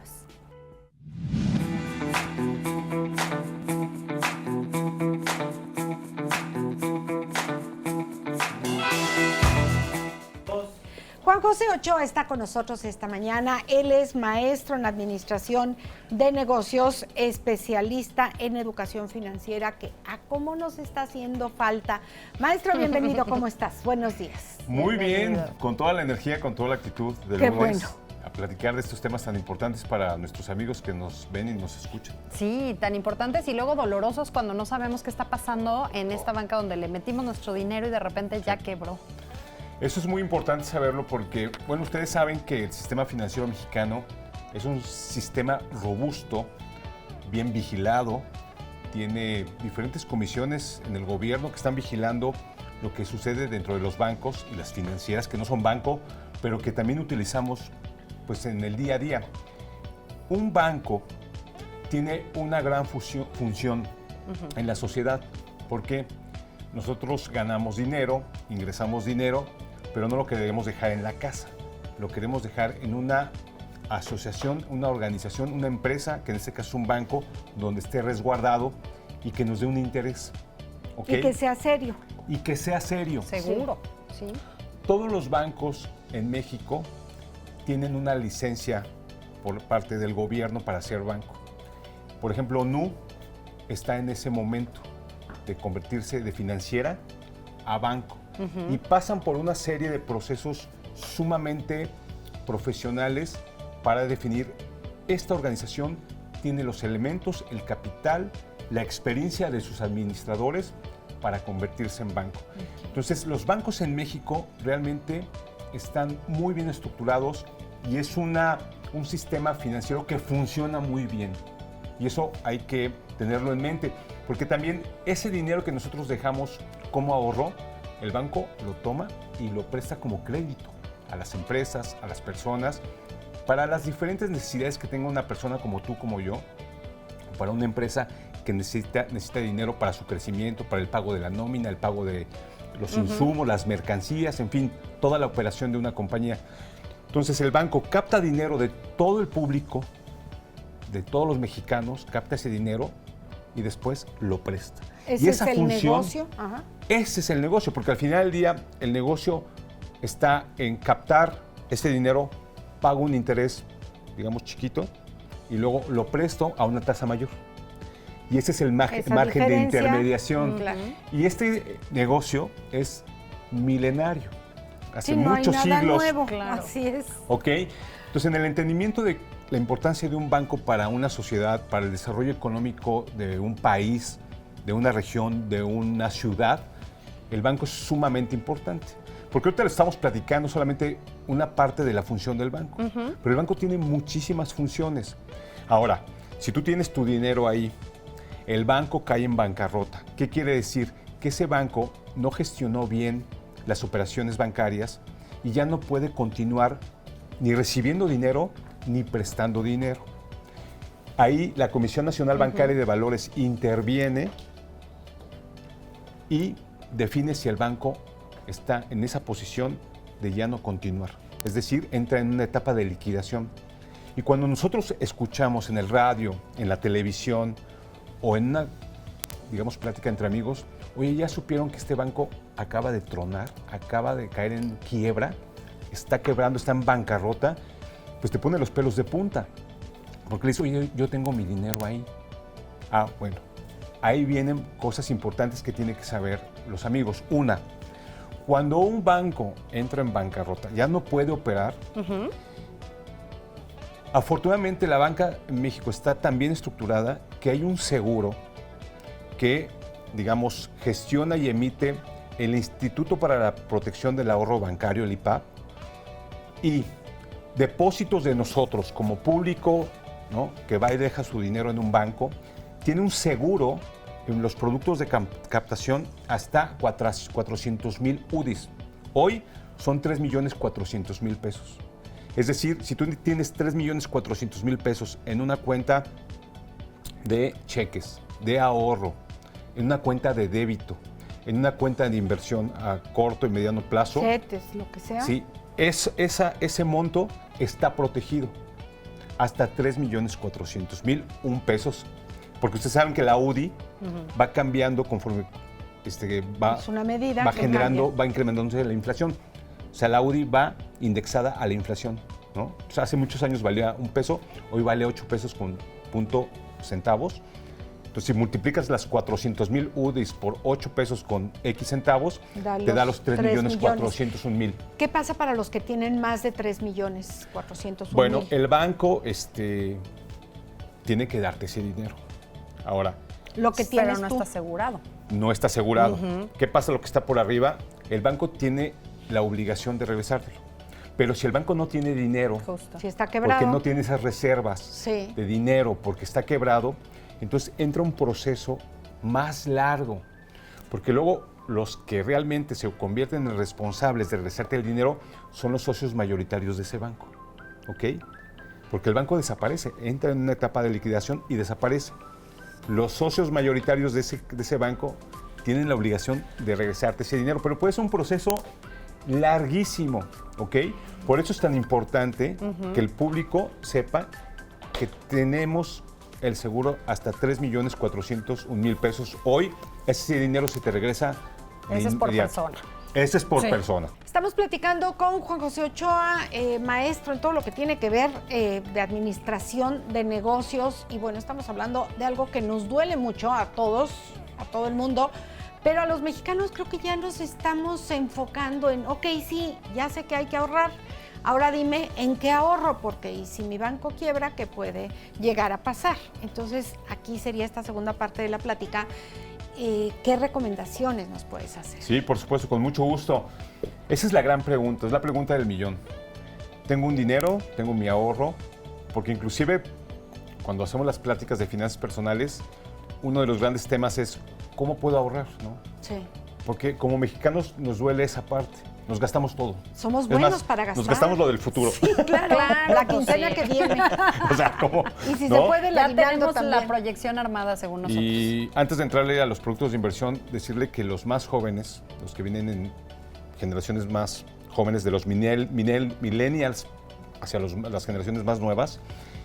Juan José Ochoa está con nosotros esta mañana. Él es maestro en Administración de Negocios, especialista en Educación Financiera, que a cómo nos está haciendo falta. Maestro, bienvenido, ¿cómo estás? Buenos días. Muy bien, con toda la energía, con toda la actitud del Qué lunes, bueno. a platicar de estos temas tan importantes para nuestros amigos que nos ven y nos escuchan. Sí, tan importantes y luego dolorosos cuando no sabemos qué está pasando en esta banca donde le metimos nuestro dinero y de repente ya quebró. Eso es muy importante saberlo porque, bueno, ustedes saben que el sistema financiero mexicano es un sistema robusto, bien vigilado, tiene diferentes comisiones en el gobierno que están vigilando lo que sucede dentro de los bancos y las financieras que no son banco, pero que también utilizamos pues en el día a día. Un banco tiene una gran función en la sociedad porque nosotros ganamos dinero, ingresamos dinero, pero no lo queremos dejar en la casa, lo queremos dejar en una asociación, una organización, una empresa, que en este caso es un banco, donde esté resguardado y que nos dé un interés. ¿Okay? Y que sea serio. Y que sea serio. Seguro, sí. Todos los bancos en México tienen una licencia por parte del gobierno para ser banco. Por ejemplo, NU está en ese momento de convertirse de financiera a banco. Y pasan por una serie de procesos sumamente profesionales para definir esta organización tiene los elementos, el capital, la experiencia de sus administradores para convertirse en banco. Entonces, los bancos en México realmente están muy bien estructurados y es un sistema financiero que funciona muy bien. Y eso hay que tenerlo en mente, porque también ese dinero que nosotros dejamos como ahorro, el banco lo toma y lo presta como crédito a las empresas, a las personas, para las diferentes necesidades que tenga una persona como tú, como yo, para una empresa que necesita dinero para su crecimiento, para el pago de la nómina, el pago de los insumos, las mercancías, en fin, toda la operación de una compañía. Entonces el banco capta dinero de todo el público, de todos los mexicanos, capta ese dinero y después lo presta. ¿Ese es el negocio? Ajá. Ese es el negocio, porque al final del día el negocio está en captar ese dinero, pago un interés, digamos, chiquito, y luego lo presto a una tasa mayor. Y ese es el margen de intermediación. Claro. Y este negocio es milenario, hace Sí, no muchos hay nada siglos. nuevo. Claro. Así es. ¿Ok? Entonces, en el entendimiento de la importancia de un banco para una sociedad, para el desarrollo económico de un país, de una región, de una ciudad, el banco es sumamente importante. Porque ahorita lo estamos platicando solamente una parte de la función del banco, pero el banco tiene muchísimas funciones. Ahora, si tú tienes tu dinero ahí, el banco cae en bancarrota. ¿Qué quiere decir? Que ese banco no gestionó bien las operaciones bancarias y ya no puede continuar ni recibiendo dinero ni prestando dinero. Ahí la Comisión Nacional Bancaria y de Valores interviene y define si el banco está en esa posición de ya no continuar. Es decir, entra en una etapa de liquidación. Y cuando nosotros escuchamos en el radio, en la televisión o en una, digamos, plática entre amigos, oye, ya supieron que este banco acaba de tronar, acaba de caer en quiebra, está quebrando, está en bancarrota, pues te pone los pelos de punta. Porque le dice, oye, yo tengo mi dinero ahí. Ah, bueno, ahí vienen cosas importantes que tienen que saber los amigos. Una, cuando un banco entra en bancarrota, ya no puede operar. Afortunadamente la banca en México está tan bien estructurada que hay un seguro que digamos, gestiona y emite el Instituto para la Protección del Ahorro Bancario, el IPAB, y depósitos de nosotros como público, ¿no?, que va y deja su dinero en un banco, tiene un seguro en los productos de captación hasta 400,000 UDIs. Hoy son 3,400,000 pesos. Es decir, si tú tienes 3,400,000 pesos en una cuenta de cheques, de ahorro, en una cuenta de débito, en una cuenta de inversión a corto y mediano plazo, CETES, lo que sea. sí, ese monto está protegido hasta 3,400,000 pesos, porque ustedes saben que la UDI va cambiando conforme va, Es una medida va que generando, cambia. va incrementándose la inflación. O sea, la UDI va indexada a la inflación, ¿no? O sea, hace muchos años valía 1 peso, hoy vale 8 pesos con punto centavos. Entonces, si multiplicas las 400,000 UDIs por 8 pesos con X centavos, te da los 3,401,000. ¿Qué pasa para los que tienen más de 3,401,000? Bueno, el banco tiene que darte ese dinero. Ahora, lo que tienes Pero no tú. está asegurado. no está asegurado. ¿Qué pasa lo que está por arriba? El banco tiene la obligación de regresártelo. Pero si el banco no tiene dinero, Justo. Si está quebrado. porque no tiene esas reservas Sí. de dinero, porque está quebrado, entonces entra un proceso más largo. Porque luego los que realmente se convierten en responsables de regresarte el dinero son los socios mayoritarios de ese banco. ¿Ok? Porque el banco desaparece, entra en una etapa de liquidación y desaparece. Los socios mayoritarios de ese banco tienen la obligación de regresarte ese dinero, pero puede ser un proceso larguísimo, ¿ok? Por eso es tan importante que el público sepa que tenemos el seguro hasta 3,401,000 pesos. Hoy ese dinero se te regresa de Ese es por inmediato. persona. Ese es por Sí. persona. Estamos platicando con Juan José Ochoa, maestro en todo lo que tiene que ver de administración de negocios. Y bueno, estamos hablando de algo que nos duele mucho a todos, a todo el mundo. Pero a los mexicanos creo que ya nos estamos enfocando en, ok, sí, ya sé que hay que ahorrar. Ahora dime en qué ahorro, porque y si mi banco quiebra, ¿qué puede llegar a pasar? Entonces, aquí sería esta segunda parte de la plática. ¿Qué recomendaciones nos puedes hacer? Sí, por supuesto, con mucho gusto. Esa es la gran pregunta, es la pregunta del millón. Tengo un dinero, tengo mi ahorro, porque inclusive cuando hacemos las pláticas de finanzas personales, uno de los grandes temas es cómo puedo ahorrar, ¿no? Sí. Porque como mexicanos nos duele esa parte, nos gastamos todo. Somos Es buenos más, para gastar. Nos gastamos lo del futuro. Sí, claro, la quincena pues sí. que viene. O sea, ¿cómo? Y si ¿no? se puede, Ya la tenemos también. la proyección armada según nosotros. Y antes de entrarle a los productos de inversión, decirle que los más jóvenes, los que vienen en generaciones más jóvenes, de los millennials hacia las generaciones más nuevas,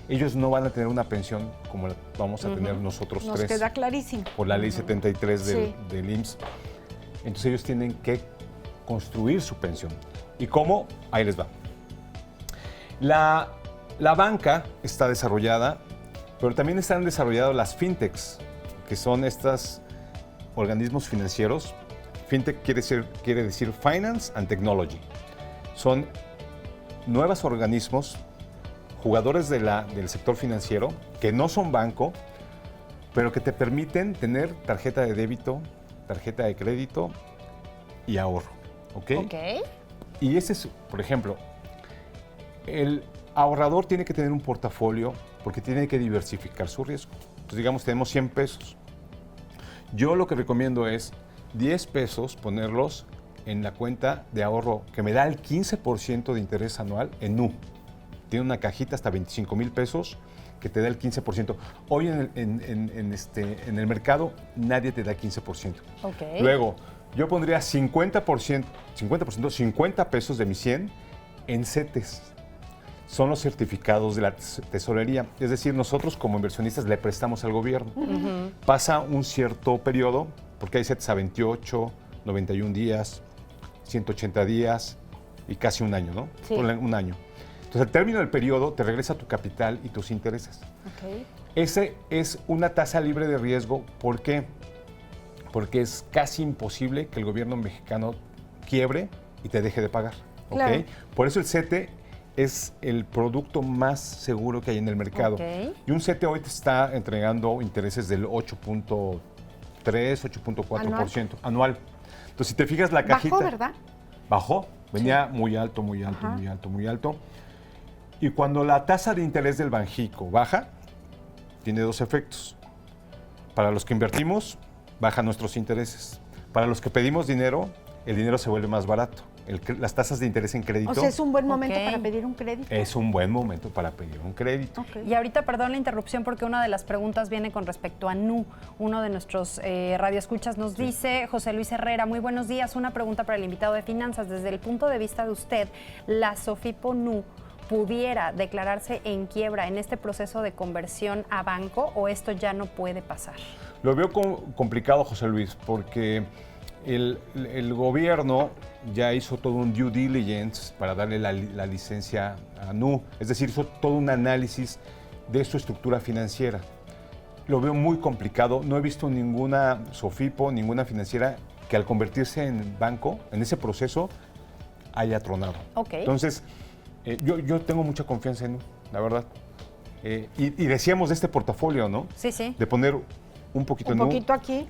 ellos no van a tener una pensión como la vamos a tener nosotros Nos tres queda clarísimo. por la ley 73 Sí. del IMSS. Entonces ellos tienen que construir su pensión. ¿Y cómo? Ahí les va. La banca está desarrollada, pero también están desarrolladas las fintechs, que son estos organismos financieros. Fintech quiere decir Finance and Technology. Son nuevos organismos, jugadores del sector financiero, que no son banco, pero que te permiten tener tarjeta de débito, tarjeta de crédito y ahorro. ¿Ok? Ok. Y ese es, por ejemplo, el ahorrador tiene que tener un portafolio porque tiene que diversificar su riesgo. Entonces, digamos, tenemos 100 pesos. Yo lo que recomiendo es 10 pesos ponerlos en la cuenta de ahorro que me da el 15% de interés anual en Nu. Tiene una cajita hasta 25,000 pesos que te da el 15%. Hoy en el mercado nadie te da 15%. Ok. Luego, yo pondría 50 pesos de mi 100 en CETES. Son los certificados de la tesorería. Es decir, nosotros como inversionistas le prestamos al gobierno. Pasa un cierto periodo, porque hay CETES a 28, 91 días, 180 días y casi un año, ¿no? Sí. Un año. Entonces, al término del periodo, te regresa tu capital y tus intereses. Ok. Ese es una tasa libre de riesgo. ¿Por qué? Porque es casi imposible que el gobierno mexicano quiebre y te deje de pagar. ¿Ok? Claro. Por eso el CETE es el producto más seguro que hay en el mercado. Ok. Y un CETE hoy te está entregando intereses del 8.3, 8.3, 8.4% anual. Entonces, si te fijas la cajita... Bajó, ¿verdad? Bajó, venía muy alto, muy alto, muy alto, muy alto. Y cuando la tasa de interés del Banjico baja, tiene dos efectos. Para los que invertimos, bajan nuestros intereses. Para los que pedimos dinero, el dinero se vuelve más barato. Las tasas de interés en crédito... O sea, es un buen momento para pedir un crédito. Es un buen momento para pedir un crédito. Y ahorita, perdón la interrupción, porque una de las preguntas viene con respecto a NU. Uno de nuestros radioescuchas nos dice, José Luis Herrera, muy buenos días, una pregunta para el invitado de finanzas. Desde el punto de vista de usted, ¿la Sofipo NU pudiera declararse en quiebra en este proceso de conversión a banco o esto ya no puede pasar? Lo veo complicado, José Luis, porque el gobierno ya hizo todo un due diligence para darle la licencia a NU, es decir, hizo todo un análisis de su estructura financiera. Lo veo muy complicado, no he visto ninguna Sofipo, ninguna financiera que al convertirse en banco, en ese proceso, haya tronado. Entonces, yo tengo mucha confianza en NU, la verdad. Y decíamos de este portafolio, ¿no? Sí, sí. De poner un poquito en NU. Un poquito aquí.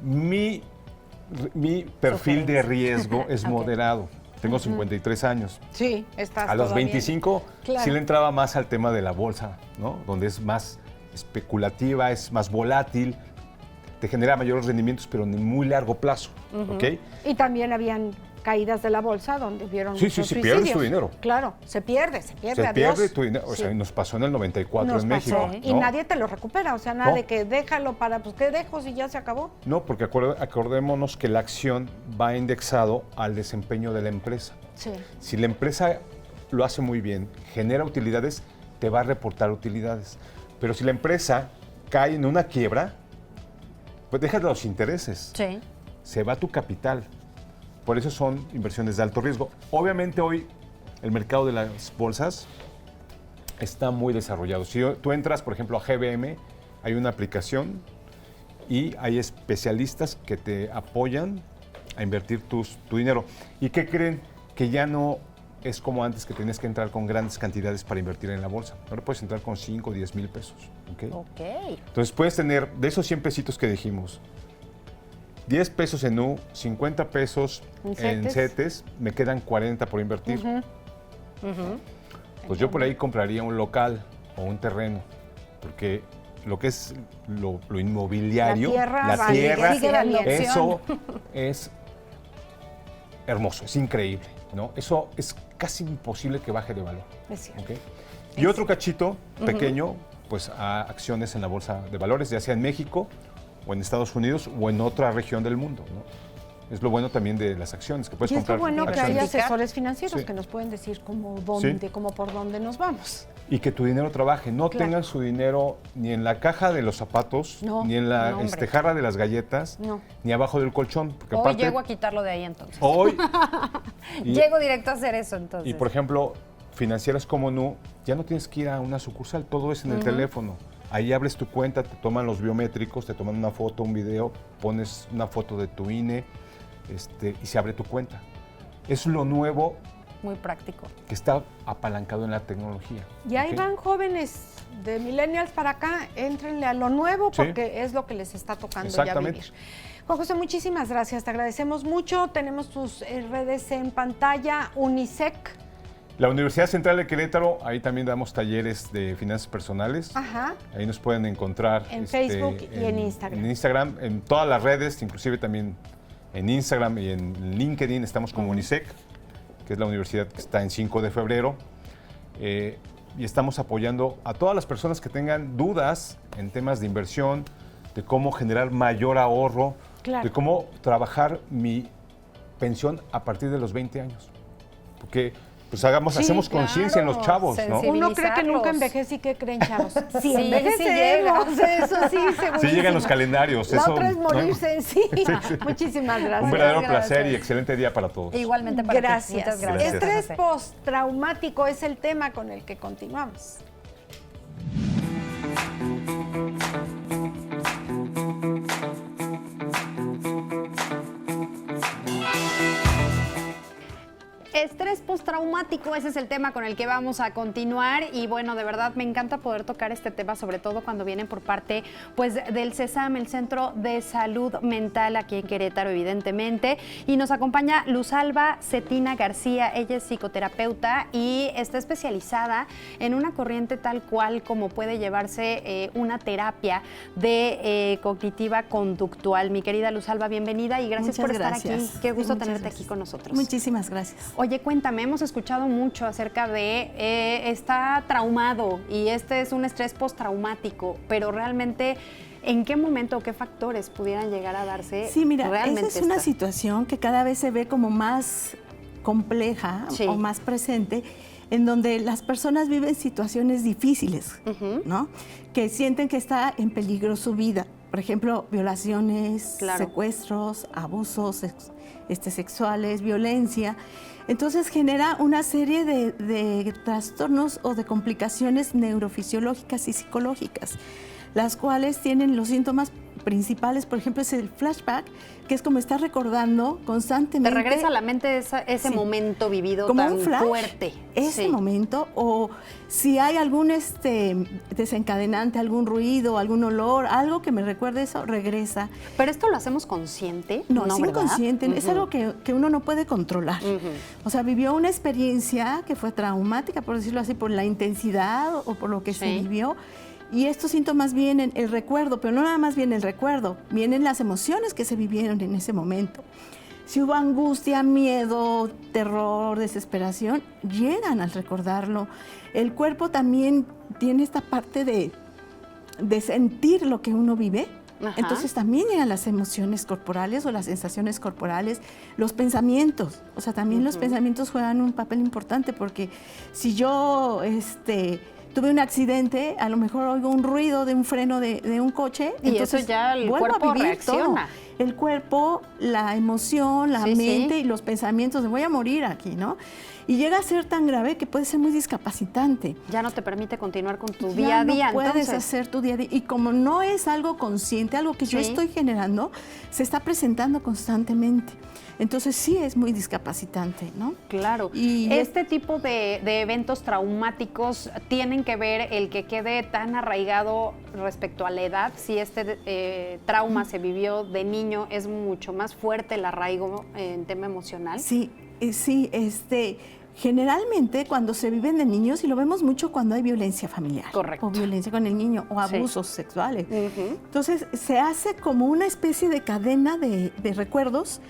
Mi perfil de riesgo es moderado. Tengo 53 años. Sí, estás A los todavía. 25 Claro. sí le entraba más al tema de la bolsa, ¿no? Donde es más especulativa, es más volátil, te genera mayores rendimientos, pero en muy largo plazo, ¿ok? Y también habían caídas de la bolsa donde hubieron Sí, muchos sí, pierdes tu suicidios. dinero. Claro, se pierde, Se adiós. pierde tu dinero. O sea, Sí. nos pasó en el 94 Nos en pasó. México. Y ¿no? nadie te lo recupera, o sea, nada No. de que déjalo para, pues, ¿qué dejo si ya se acabó? No, porque acordémonos que la acción va indexado al desempeño de la empresa. Sí. Si la empresa lo hace muy bien, genera utilidades, te va a reportar utilidades. Pero si la empresa cae en una quiebra, pues deja los intereses. Sí. Se va tu capital. Por eso son inversiones de alto riesgo. Obviamente hoy el mercado de las bolsas está muy desarrollado. Si tú entras, por ejemplo, a GBM, hay una aplicación y hay especialistas que te apoyan a invertir tu dinero. ¿Y qué creen? Que ya no es como antes, que tenías que entrar con grandes cantidades para invertir en la bolsa. Ahora puedes entrar con 5 o 10 mil pesos. Ok. Entonces puedes tener, de esos 100 pesitos que dijimos, 10 pesos en NU, 50 pesos en CETES, me quedan 40 por invertir. Pues yo por ahí compraría un local o un terreno, porque lo que es lo inmobiliario, la tierra, sigue valiendo. eso es hermoso, es increíble, ¿no? Eso es casi imposible que baje de valor. Es cierto. ¿Ok? Y otro cachito pequeño, pues a acciones en la bolsa de valores, ya sea en México o en Estados Unidos o en otra región del mundo, ¿no? Es lo bueno también de las acciones, que puedes Y es lo comprar bueno que hay acciones. asesores financieros Sí. que nos pueden decir cómo, dónde, Sí. cómo por dónde nos vamos. Y que tu dinero trabaje, no Claro. tengan su dinero ni en la caja de los zapatos, No, ni en la no, hombre. jarra de las galletas, No. ni abajo del colchón. Porque Hoy aparte, llego a quitarlo de ahí entonces. hoy, y- Llego directo a hacer eso entonces. Y por ejemplo, financieras como NU, ya no tienes que ir a una sucursal, todo es en el teléfono. Ahí abres tu cuenta, te toman los biométricos, te toman una foto, un video, pones una foto de tu INE y se abre tu cuenta. Es lo nuevo Muy práctico. que está apalancado en la tecnología. Y ahí ¿ok? van jóvenes de millennials para acá, éntrenle a lo nuevo Sí. porque es lo que les está tocando ya Exactamente. vivir. Juan José, muchísimas gracias, te agradecemos mucho. Tenemos tus redes en pantalla, Unisec. La Universidad Central de Querétaro, ahí también damos talleres de finanzas personales. Ajá. Ahí nos pueden encontrar. En Facebook y en Instagram. En Instagram, en todas las redes, inclusive también en Instagram y en LinkedIn estamos como Unisec, que es la universidad que está en 5 de febrero. Y estamos apoyando a todas las personas que tengan dudas en temas de inversión, de cómo generar mayor ahorro, Claro. de cómo trabajar mi pensión a partir de los 20 años. Porque pues Sí, hacemos claro. conciencia en los chavos, ¿no? Uno cree que nunca Civilizarlos. envejece y ¿qué creen, chavos? Sí, Sí, envejecemos, sí llega. eso sí, segurísimo. Sí llegan los calendarios. La eso, otra es ¿no? morirse, sí. Muchísimas gracias. Un verdadero Gracias. placer y excelente día para todos. Igualmente para ti. Gracias. Muchas gracias. Estrés José. postraumático es el tema con el que continuamos. Estrés estrés postraumático, ese es el tema con el que vamos a continuar y bueno, de verdad me encanta poder tocar este tema, sobre todo cuando vienen por parte pues del CESAM, el Centro de Salud Mental aquí en Querétaro, evidentemente, y nos acompaña Luzalba Cetina García, ella es psicoterapeuta y está especializada en una corriente tal cual como puede llevarse una terapia de cognitiva conductual. Mi querida Luzalba, bienvenida y gracias por estar aquí. Qué gusto tenerte aquí con nosotros. Muchísimas gracias. Oye, cuéntame, hemos escuchado mucho acerca de está traumado y este es un estrés postraumático, pero realmente, ¿en qué momento o qué factores pudieran llegar a darse? Sí, mira, realmente esa es una situación que cada vez se ve como más compleja o más presente, en donde las personas viven situaciones difíciles, ¿no? Que sienten que está en peligro su vida. Por ejemplo, violaciones, secuestros, abusos sexuales, violencia. Entonces genera una serie de trastornos o de complicaciones neurofisiológicas y psicológicas, las cuales tienen los síntomas principales, por ejemplo, es el flashback, que es como estar recordando constantemente. Te regresa a la mente ese momento vivido como tan un flash, fuerte. Ese momento, o si hay algún desencadenante, algún ruido, algún olor, algo que me recuerde eso, regresa. ¿Pero esto lo hacemos consciente? No, es ¿verdad? inconsciente, es algo que uno no puede controlar. O sea, vivió una experiencia que fue traumática, por decirlo así, por la intensidad o por lo que se vivió. Y estos síntomas vienen, el recuerdo, pero no nada más viene el recuerdo, vienen las emociones que se vivieron en ese momento. Si hubo angustia, miedo, terror, desesperación, llegan al recordarlo. El cuerpo también tiene esta parte de sentir lo que uno vive. Entonces también llegan las emociones corporales o las sensaciones corporales, los pensamientos. O sea, también los pensamientos juegan un papel importante porque si yo tuve un accidente, a lo mejor oigo un ruido de un freno de un coche. Y entonces eso ya el cuerpo reacciona. Todo. El cuerpo, la emoción, la mente y los pensamientos de voy a morir aquí, ¿no? Y llega a ser tan grave que puede ser muy discapacitante. Ya no te permite continuar con tu día a día. No puedes hacer tu día a día. Y como no es algo consciente, algo que yo estoy generando, se está presentando constantemente. Entonces sí es muy discapacitante, ¿no? Claro. Y este tipo de eventos traumáticos tienen que ver el que quede tan arraigado respecto a la edad. Si este trauma se vivió de niño, es mucho más fuerte el arraigo en tema emocional. Sí, generalmente cuando se viven de niños, y lo vemos mucho cuando hay violencia familiar. Correcto. O violencia con el niño, o abusos sexuales. Entonces se hace como una especie de cadena de recuerdos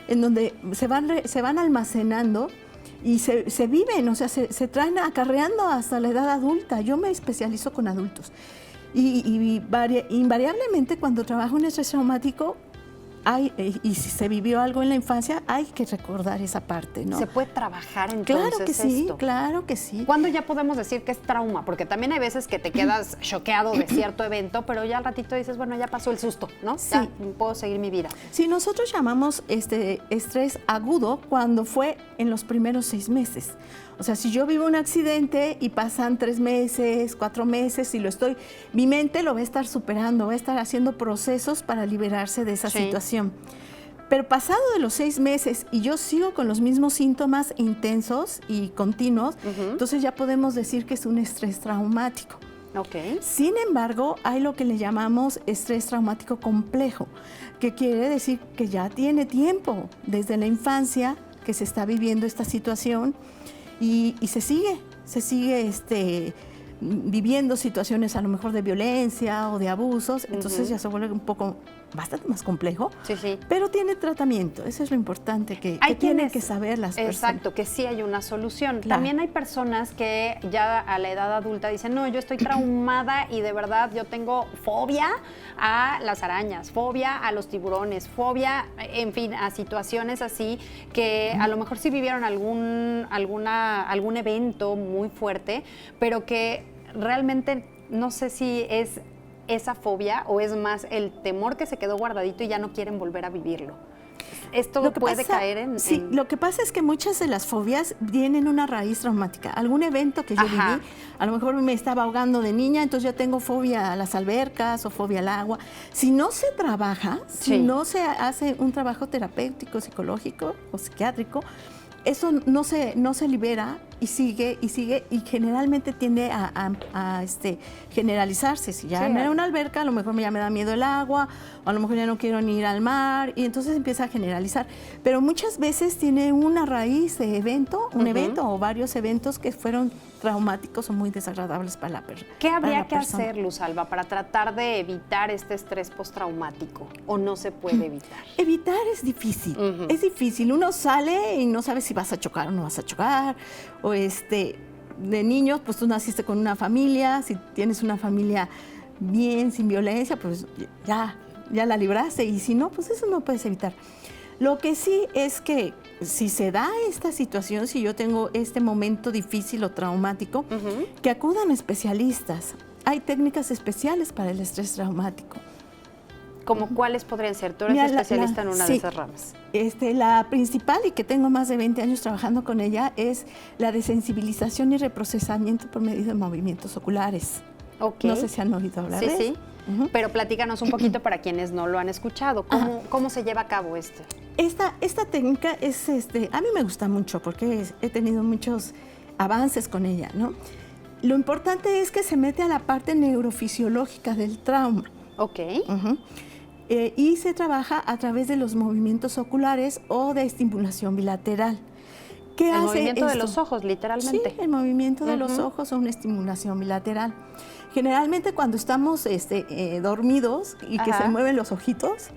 en donde se van almacenando y se viven, o sea, se traen acarreando hasta la edad adulta. Yo me especializo con adultos. Y invariablemente cuando trabajo en estrés traumático, y si se vivió algo en la infancia, hay que recordar esa parte, ¿no? ¿Se puede trabajar entonces Claro que sí, esto? claro que sí. ¿Cuándo ya podemos decir que es trauma? Porque también hay veces que te quedas choqueado de cierto evento, pero ya al ratito dices, bueno, ya pasó el susto, ¿no? Sí. Ya puedo seguir mi vida. Sí, nosotros llamamos estrés agudo cuando fue en los primeros 6 meses. O sea, si yo vivo un accidente y pasan 3 meses, 4 meses, mi mente lo va a estar superando, va a estar haciendo procesos para liberarse de esa situación. Pero pasado de los 6 meses y yo sigo con los mismos síntomas intensos y continuos, entonces ya podemos decir que es un estrés traumático. Sin embargo, hay lo que le llamamos estrés traumático complejo, que quiere decir que ya tiene tiempo desde la infancia que se está viviendo esta situación. Y se sigue viviendo situaciones a lo mejor de violencia o de abusos, entonces ya se vuelve bastante más complejo, pero tiene tratamiento, eso es lo importante que tienen que saber las personas. Exacto, que sí hay una solución. Claro. También hay personas que ya a la edad adulta dicen, no, yo estoy traumada y de verdad yo tengo fobia a las arañas, fobia a los tiburones, fobia, en fin, a situaciones así que a lo mejor sí vivieron algún evento muy fuerte, pero que realmente no sé si es esa fobia o es más el temor que se quedó guardadito y ya no quieren volver a vivirlo. ¿Esto puede caer en...? Sí, lo que pasa es que muchas de las fobias tienen una raíz traumática. Algún evento que yo viví, a lo mejor me estaba ahogando de niña, entonces yo tengo fobia a las albercas o fobia al agua. Si no se trabaja, si no se hace un trabajo terapéutico, psicológico o psiquiátrico, eso no se libera y sigue y generalmente tiende a generalizarse. Si ya no era una alberca, a lo mejor ya me da miedo el agua, o a lo mejor ya no quiero ni ir al mar, y entonces empieza a generalizar. Pero muchas veces tiene una raíz de evento, un evento o varios eventos que fueron traumáticos o muy desagradables para la persona. ¿Qué habría que hacer, Luz Alba, para tratar de evitar este estrés postraumático? ¿O no se puede evitar? Evitar es difícil, es difícil. Uno sale y no sabe si vas a chocar o no vas a chocar, o de niños, pues tú naciste con una familia, si tienes una familia bien, sin violencia, pues ya la libraste, y si no, pues eso no puedes evitar. Lo que sí es que si se da esta situación, si yo tengo este momento difícil o traumático, que acudan especialistas. Hay técnicas especiales para el estrés traumático. ¿Cómo cuáles podrían ser? Tú eres especialista en una de esas ramas. La principal, y que tengo más de 20 años trabajando con ella, es la desensibilización y reprocesamiento por medio de movimientos oculares. Okay. No sé si han oído hablar de eso. Sí. Pero platícanos un poquito para quienes no lo han escuchado. ¿Cómo se lleva a cabo esto? Esta técnica es, a mí me gusta mucho porque he tenido muchos avances con ella, ¿no? Lo importante es que se mete a la parte neurofisiológica del trauma. Ok. Y se trabaja a través de los movimientos oculares o de estimulación bilateral. ¿Qué hace el movimiento esto? de los ojos, literalmente. Sí, el movimiento de los ojos o una estimulación bilateral. Generalmente cuando estamos dormidos y que se mueven los ojitos,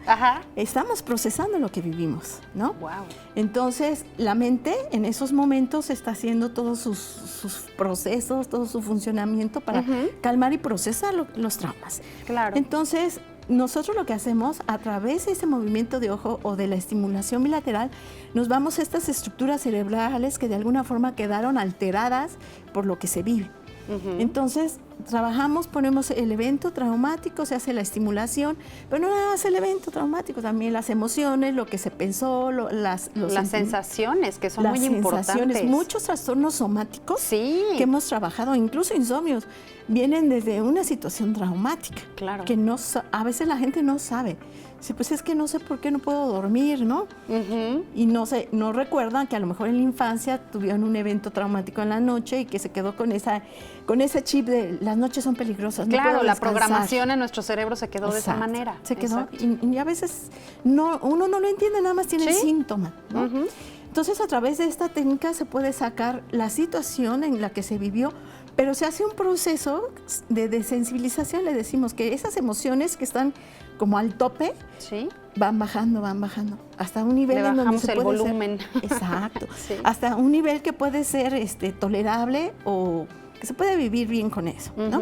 estamos procesando lo que vivimos, ¿no? Wow. Entonces, la mente en esos momentos está haciendo todos sus procesos, todo su funcionamiento para calmar y procesar los traumas. Claro. Entonces, nosotros lo que hacemos a través de ese movimiento de ojo o de la estimulación bilateral, nos vamos a estas estructuras cerebrales que de alguna forma quedaron alteradas por lo que se vive. Entonces, trabajamos, ponemos el evento traumático, se hace la estimulación, pero no nada más el evento traumático, también las emociones, lo que se pensó, las sensaciones, que son muy importantes. Muchos trastornos somáticos que hemos trabajado, incluso insomnios, vienen desde una situación traumática. Claro. Que a veces la gente no sabe. Sí, pues es que no sé por qué no puedo dormir, ¿no? Y no recuerdan que a lo mejor en la infancia tuvieron un evento traumático en la noche y que se quedó con ese chip de las noches son peligrosas. Claro, no puedo la descansar. programación en nuestro cerebro se quedó de esa manera. Se quedó y a veces uno no lo entiende, nada más tiene el síntoma, ¿no? Entonces, a través de esta técnica se puede sacar la situación en la que se vivió, pero se hace un proceso de desensibilización. Le decimos que esas emociones que están como al tope, van bajando, hasta un nivel en donde se el puede volumen. Exacto. Hasta un nivel que puede ser tolerable o que se puede vivir bien con eso, ¿no?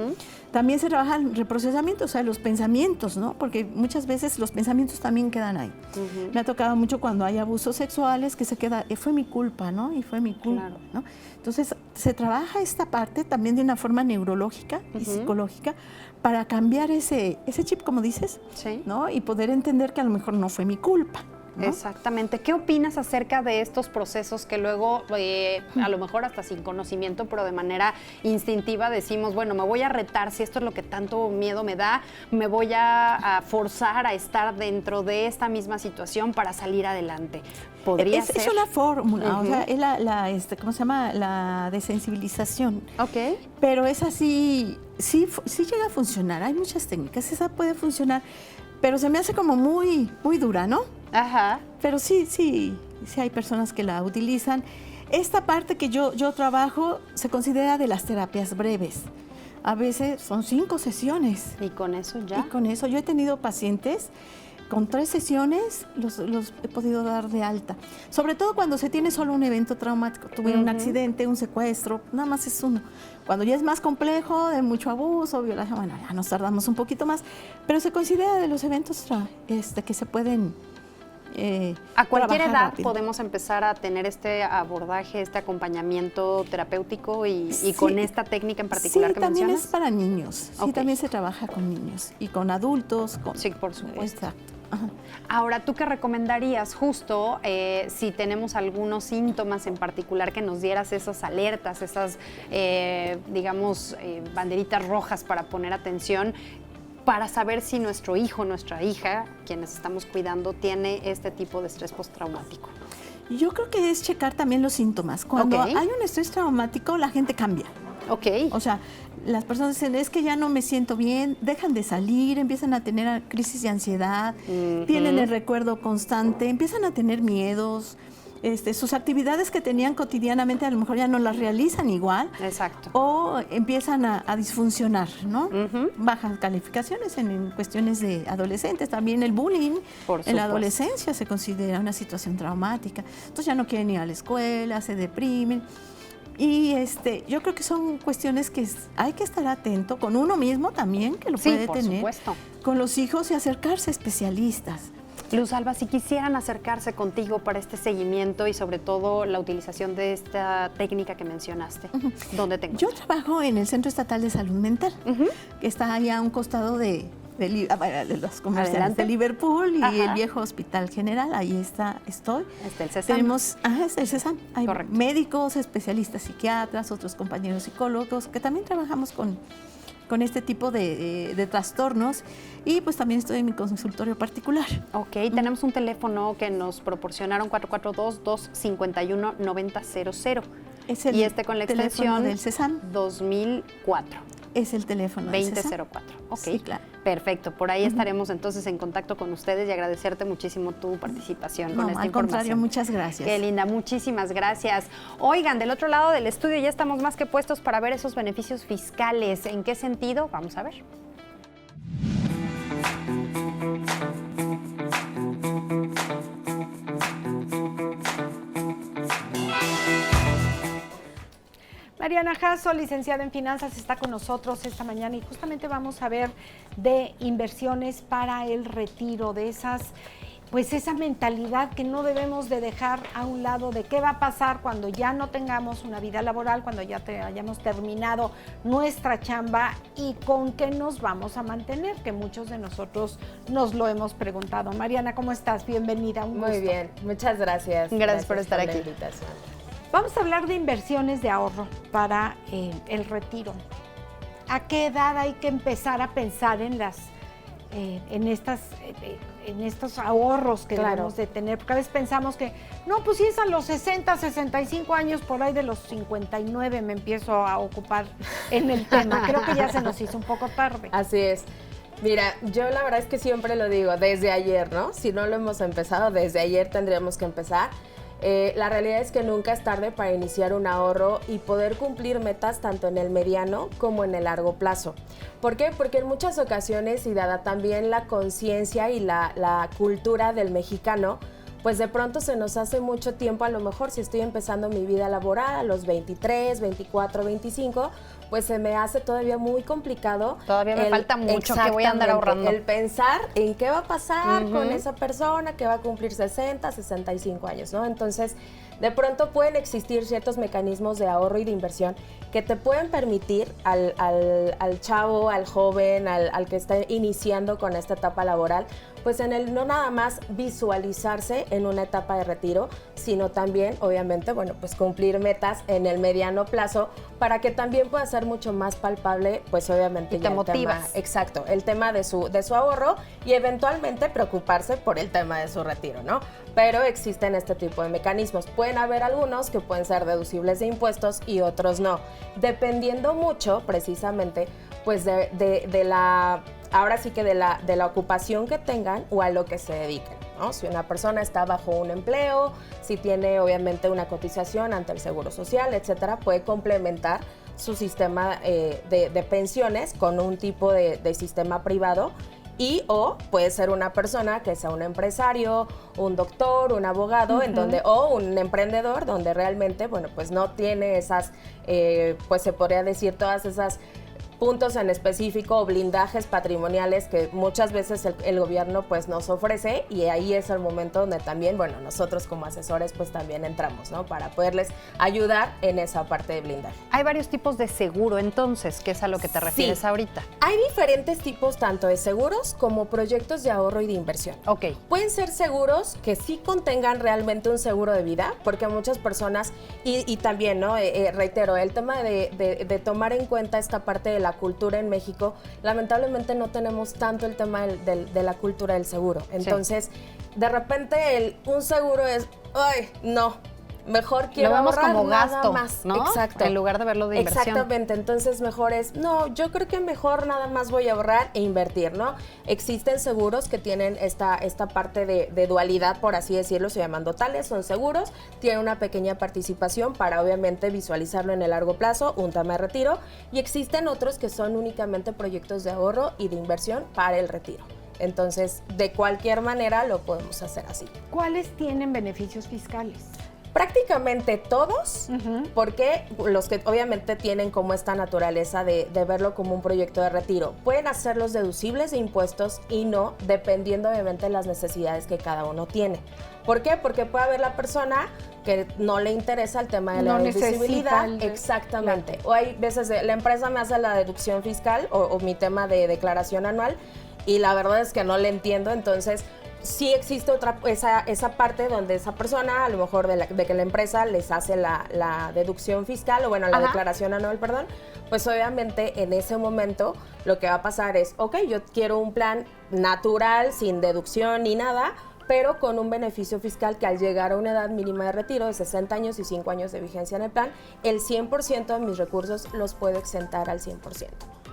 También se trabaja el reprocesamiento, o sea, los pensamientos, ¿no? Porque muchas veces los pensamientos también quedan ahí. Me ha tocado mucho cuando hay abusos sexuales que se queda, fue mi culpa, ¿no? Y fue mi culpa, ¿no? Entonces, se trabaja esta parte también de una forma neurológica y psicológica para cambiar ese chip, como dices, ¿no? Y poder entender que a lo mejor no fue mi culpa, ¿no? Exactamente. ¿Qué opinas acerca de estos procesos que luego, a lo mejor hasta sin conocimiento, pero de manera instintiva decimos, bueno, me voy a retar, si esto es lo que tanto miedo me da, me voy a forzar a estar dentro de esta misma situación para salir adelante? ¿Podría ser? Es una fórmula, o sea, es ¿cómo se llama? La desensibilización. Ok. Pero es así, sí llega a funcionar, hay muchas técnicas, esa puede funcionar, pero se me hace como muy dura, ¿no? Ajá. Pero sí hay personas que la utilizan. Esta parte que yo trabajo se considera de las terapias breves. A veces son 5 sesiones. ¿Y con eso ya? Y con eso yo he tenido pacientes con 3 sesiones los he podido dar de alta. Sobre todo cuando se tiene solo un evento traumático. Tuve un accidente, un secuestro, nada más es uno. Cuando ya es más complejo, de mucho abuso, violación, bueno, ya nos tardamos un poquito más. Pero se considera de los eventos que se pueden ¿A cualquier edad rápido. podemos empezar a tener este abordaje, este acompañamiento terapéutico y con esta técnica en particular que también mencionas? es para niños. Sí, también se trabaja con niños y con adultos. Sí, por supuesto. Exacto. Ajá. Ahora, ¿tú qué recomendarías justo si tenemos algunos síntomas en particular que nos dieras esas alertas, esas, banderitas rojas para poner atención, para saber si nuestro hijo, nuestra hija, quienes estamos cuidando, tiene este tipo de estrés postraumático? Yo creo que es checar también los síntomas. Cuando hay un estrés traumático, la gente cambia. Ok. O sea, las personas dicen, es que ya no me siento bien, dejan de salir, empiezan a tener crisis de ansiedad, tienen el recuerdo constante, empiezan a tener miedos. Sus actividades que tenían cotidianamente a lo mejor ya no las realizan igual. Exacto. O empiezan a disfuncionar, ¿no? Bajan calificaciones en cuestiones de adolescentes. También el bullying en la adolescencia se considera una situación traumática. Entonces ya no quieren ir a la escuela, se deprimen. Y yo creo que son cuestiones que hay que estar atento con uno mismo también, que lo puede por tener. Supuesto. Con los hijos y acercarse a especialistas. Luz Alba, si quisieran acercarse contigo para este seguimiento y sobre todo la utilización de esta técnica que mencionaste, ¿dónde te encuentras? Yo trabajo en el Centro Estatal de Salud Mental, que está allá a un costado de los comerciales de Liverpool y el viejo Hospital General. Ahí estoy. Está el CESAM. Tenemos, es el CESAM. Hay Correcto. médicos, especialistas, psiquiatras, otros compañeros psicólogos que también trabajamos con este tipo de trastornos, y pues también estoy en mi consultorio particular. Ok, tenemos un teléfono que nos proporcionaron, 442-251-9000. Y con la extensión del CESAM 2004. Es el teléfono del 2004. Ok, sí, claro. Perfecto. Por ahí estaremos entonces en contacto con ustedes y agradecerte muchísimo tu participación con esta al información. contrario, muchas gracias. Qué linda, muchísimas gracias. Oigan, del otro lado del estudio ya estamos más que puestos para ver esos beneficios fiscales. ¿En qué sentido? Vamos a ver. Mariana Jasso, licenciada en Finanzas, está con nosotros esta mañana y justamente vamos a ver de inversiones para el retiro, de esa mentalidad que no debemos de dejar a un lado, de qué va a pasar cuando ya no tengamos una vida laboral, cuando ya hayamos terminado nuestra chamba y con qué nos vamos a mantener, que muchos de nosotros nos lo hemos preguntado. Mariana, ¿cómo estás? Bienvenida, un gusto. Muy bien, muchas gracias. Gracias por estar aquí. La invitación. Vamos a hablar de inversiones de ahorro para el retiro. ¿A qué edad hay que empezar a pensar en estos ahorros que debemos de tener? Porque a veces pensamos que, no, pues si es a los 60, 65 años, por ahí de los 59 me empiezo a ocupar en el tema. Creo que ya se nos hizo un poco tarde. Así es. Mira, yo la verdad es que siempre lo digo, desde ayer, ¿no? Si no lo hemos empezado, desde ayer tendríamos que empezar. La realidad es que nunca es tarde para iniciar un ahorro y poder cumplir metas tanto en el mediano como en el largo plazo. ¿Por qué? Porque en muchas ocasiones, y dada también la conciencia y la cultura del mexicano, pues de pronto se nos hace mucho tiempo, a lo mejor si estoy empezando mi vida laboral a los 23, 24, 25, pues se me hace todavía muy complicado. Todavía me falta mucho que voy a andar ahorrando. El pensar en qué va a pasar con esa persona que va a cumplir 60, 65 años, ¿no? Entonces, de pronto pueden existir ciertos mecanismos de ahorro y de inversión que te pueden permitir al chavo, al joven, al que está iniciando con esta etapa laboral, pues no nada más visualizarse en una etapa de retiro, sino también, obviamente, bueno, pues cumplir metas en el mediano plazo para que también pueda ser mucho más palpable, pues obviamente y te motivas. Exacto, el tema de su ahorro y eventualmente preocuparse por el tema de su retiro, ¿no? Pero existen este tipo de mecanismos. Pueden haber algunos que pueden ser deducibles de impuestos y otros no, dependiendo mucho precisamente pues ahora sí que de la ocupación que tengan o a lo que se dediquen, ¿no? Si una persona está bajo un empleo, si tiene obviamente una cotización ante el Seguro Social, etcétera, puede complementar su sistema de pensiones con un tipo de sistema privado. O puede ser una persona que sea un empresario, un doctor, un abogado, o un emprendedor donde realmente, bueno, pues no tiene esas, pues se podría decir todas esas puntos en específico o blindajes patrimoniales que muchas veces el gobierno pues nos ofrece, y ahí es el momento donde también, bueno, nosotros como asesores pues también entramos, ¿no? Para poderles ayudar en esa parte de blindaje. Hay varios tipos de seguro entonces, que es a lo que te refieres ahorita. Hay diferentes tipos tanto de seguros como proyectos de ahorro y de inversión. Ok. Pueden ser seguros que sí contengan realmente un seguro de vida, porque muchas personas, y también, ¿no? Reitero, el tema de tomar en cuenta esta parte de la cultura en México, lamentablemente no tenemos tanto el tema de la cultura del seguro. Entonces, de repente un seguro es, ay, no, mejor quiero lo vemos ahorrar como nada gasto, más. ¿no? Exacto. En lugar de verlo de inversión. Exactamente, entonces mejor es, no, yo creo que mejor nada más voy a ahorrar e invertir, ¿no? Existen seguros que tienen esta parte de dualidad, por así decirlo, se llaman totales, son seguros, tienen una pequeña participación para obviamente visualizarlo en el largo plazo, un tema de retiro, y existen otros que son únicamente proyectos de ahorro y de inversión para el retiro. Entonces, de cualquier manera lo podemos hacer así. ¿Cuáles tienen beneficios fiscales? Prácticamente todos, porque los que obviamente tienen como esta naturaleza de verlo como un proyecto de retiro, pueden hacerlos deducibles de impuestos y no, dependiendo obviamente de las necesidades que cada uno tiene. ¿Por qué? Porque puede haber la persona que no le interesa el tema de la deducibilidad. Exactamente. Claro. O hay veces la empresa me hace la deducción fiscal o mi tema de declaración anual y la verdad es que no le entiendo, entonces sí existe esa parte donde esa persona, a lo mejor de que la empresa les hace la deducción fiscal, o bueno, la declaración anual, perdón, pues obviamente en ese momento lo que va a pasar es, ok, yo quiero un plan natural, sin deducción ni nada, pero con un beneficio fiscal que al llegar a una edad mínima de retiro de 60 años y 5 años de vigencia en el plan, el 100% de mis recursos los puedo exentar al 100%.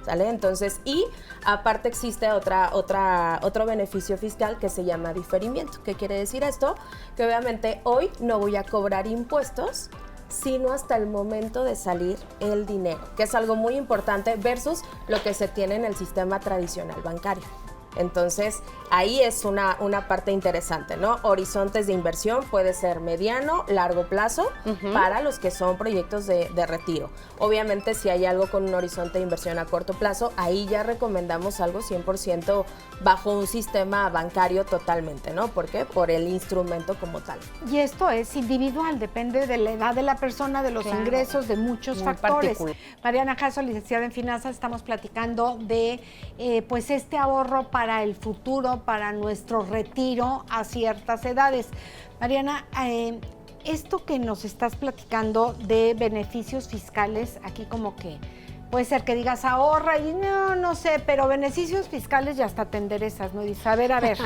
¿Sale? Entonces, y aparte existe otro beneficio fiscal que se llama diferimiento. ¿Qué quiere decir esto? Que obviamente hoy no voy a cobrar impuestos, sino hasta el momento de salir el dinero, que es algo muy importante versus lo que se tiene en el sistema tradicional bancario. Entonces, ahí es una parte interesante, ¿no? Horizontes de inversión puede ser mediano, largo plazo, para los que son proyectos de retiro. Obviamente, si hay algo con un horizonte de inversión a corto plazo, ahí ya recomendamos algo 100% bajo un sistema bancario totalmente, ¿no? ¿Por qué? Por el instrumento como tal. Y esto es individual, depende de la edad de la persona, de los ingresos, de muchos factores. Mariana Jasso, licenciada en Finanzas, estamos platicando de pues este ahorro para el futuro, para nuestro retiro a ciertas edades. Mariana, esto que nos estás platicando de beneficios fiscales, aquí como que puede ser que digas ahorra y no sé, pero beneficios fiscales ya hasta te enderezas, ¿no? Y dices, a ver,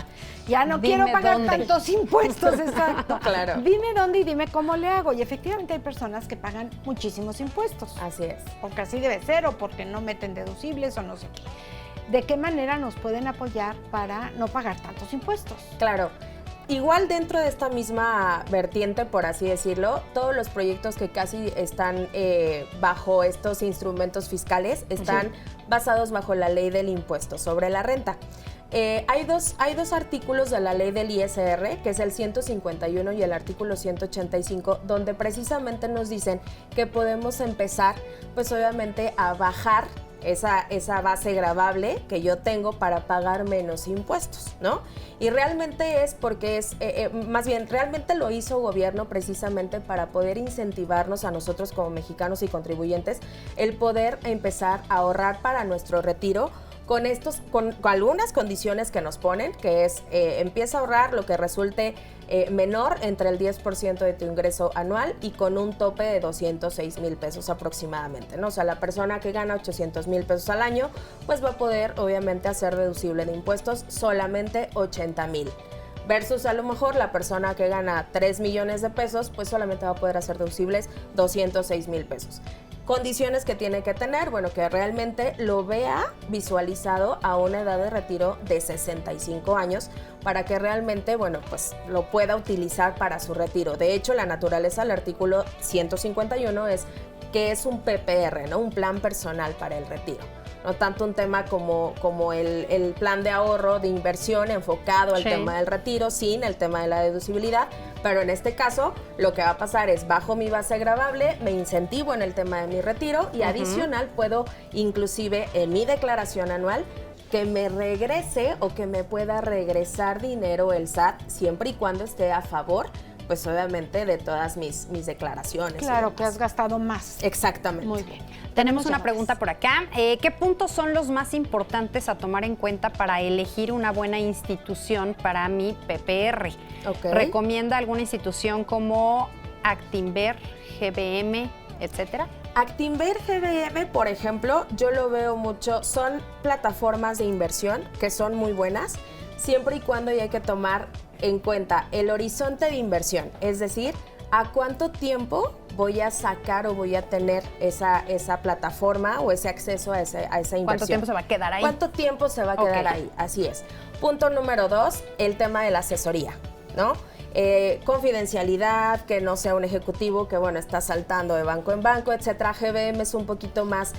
ya no quiero pagar tantos impuestos, exacto. Claro. Dime dónde y dime cómo le hago. Y efectivamente hay personas que pagan muchísimos impuestos. Así es. Porque así debe ser, o porque no meten deducibles o no sé qué. ¿De qué manera nos pueden apoyar para no pagar tantos impuestos? Claro. Igual dentro de esta misma vertiente, por así decirlo, todos los proyectos que casi están bajo estos instrumentos fiscales están basados bajo la ley del impuesto sobre la renta. Hay dos artículos de la ley del ISR, que es el 151 y el artículo 185, donde precisamente nos dicen que podemos empezar, pues obviamente, a bajar esa base gravable que yo tengo para pagar menos impuestos, ¿no? Y realmente es porque más bien, realmente lo hizo gobierno precisamente para poder incentivarnos a nosotros como mexicanos y contribuyentes el poder empezar a ahorrar para nuestro retiro con algunas condiciones que nos ponen, que es empieza a ahorrar lo que resulte menor entre el 10% de tu ingreso anual y con un tope de 206,000 pesos aproximadamente, ¿no? O sea, la persona que gana 800,000 pesos al año, pues va a poder obviamente hacer deducible de impuestos solamente 80,000. Versus a lo mejor la persona que gana 3 millones de pesos, pues solamente va a poder hacer deducibles 206,000 pesos. Condiciones que tiene que tener, bueno, que realmente lo vea visualizado a una edad de retiro de 65 años para que realmente, bueno, pues lo pueda utilizar para su retiro. De hecho, la naturaleza del artículo 151 es que es un PPR, ¿no? Un plan personal para el retiro. No tanto un tema como el plan de ahorro de inversión enfocado al tema del retiro, sin el tema de la deducibilidad, pero en este caso lo que va a pasar es bajo mi base gravable, me incentivo en el tema de mi retiro y adicional puedo inclusive en mi declaración anual que me regrese o que me pueda regresar dinero el SAT siempre y cuando esté a favor, pues obviamente de todas mis declaraciones. Claro, que has gastado más. Exactamente. Muy bien. Tenemos una pregunta por acá. ¿Qué puntos son los más importantes a tomar en cuenta para elegir una buena institución para mi PPR? Okay. ¿Recomienda alguna institución como Actinver, GBM, etcétera? Actinver, GBM, por ejemplo, yo lo veo mucho, son plataformas de inversión que son muy buenas, siempre y cuando hay que tomar en cuenta el horizonte de inversión, es decir, a cuánto tiempo voy a sacar o voy a tener esa plataforma o ese acceso a esa inversión. ¿Cuánto tiempo se va a quedar ahí? ¿Cuánto tiempo se va a quedar ahí? Así es. Punto número 2, el tema de la asesoría, ¿no? Confidencialidad, que no sea un ejecutivo que, bueno, está saltando de banco en banco, etcétera. GBM es un poquito más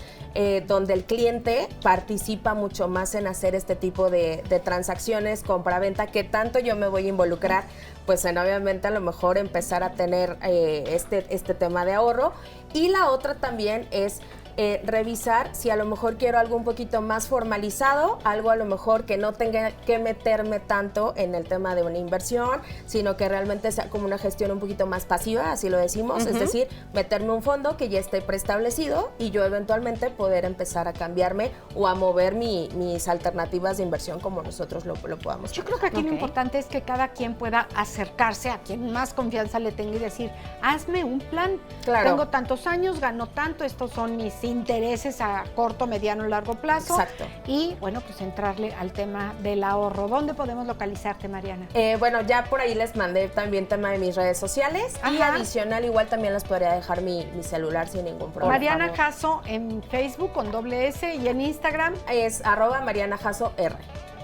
donde el cliente participa mucho más en hacer este tipo de transacciones, compra-venta, que tanto yo me voy a involucrar, pues en obviamente a lo mejor empezar a tener este tema de ahorro. Y la otra también es revisar si a lo mejor quiero algo un poquito más formalizado, algo a lo mejor que no tenga que meterme tanto en el tema de una inversión, sino que realmente sea como una gestión un poquito más pasiva, así lo decimos, es decir, meterme un fondo que ya esté preestablecido y yo eventualmente poder empezar a cambiarme o a mover mis alternativas de inversión como nosotros lo podamos. Yo creo que aquí lo importante es que cada quien pueda acercarse a quien más confianza le tenga y decir, hazme un plan. Claro. Tengo tantos años, gano tanto, estos son mis intereses a corto, mediano, largo plazo. Exacto. Y bueno, pues entrarle al tema del ahorro. ¿Dónde podemos localizarte, Mariana? Bueno, ya por ahí les mandé también tema de mis redes sociales. Ajá. Y adicional igual también les podría dejar mi celular sin ningún problema. Mariana Jasso en Facebook con .s y en Instagram. Es @MarianaJassoR.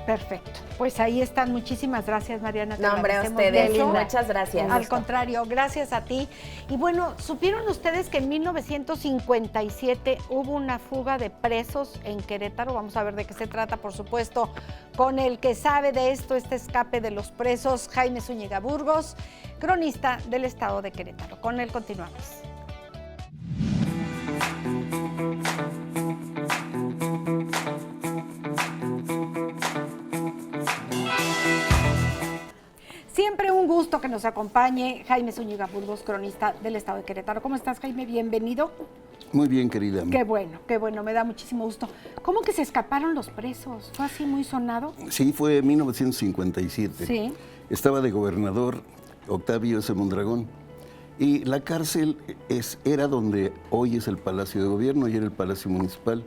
Perfecto. Pues ahí están. Muchísimas gracias, Mariana. Te No, hombre, a agradecemos ustedes. mucho. Muchas gracias. Al contrario, gracias a ti. Y bueno, ¿supieron ustedes que en 1957 hubo una fuga de presos en Querétaro? Vamos a ver de qué se trata, por supuesto, con el que sabe de esto, este escape de los presos, Jaime Zúñiga Burgos, cronista del estado de Querétaro. Con él continuamos. Siempre un gusto que nos acompañe Jaime Zúñiga Burgos, cronista del estado de Querétaro. ¿Cómo estás, Jaime? Bienvenido. Muy bien, querida. Qué bueno, me da muchísimo gusto. ¿Cómo que se escaparon los presos? ¿Fue así muy sonado? Sí, fue en 1957. Sí. Estaba de gobernador Octavio S. Mondragón. Y la cárcel era donde hoy es el Palacio de Gobierno y era el Palacio Municipal.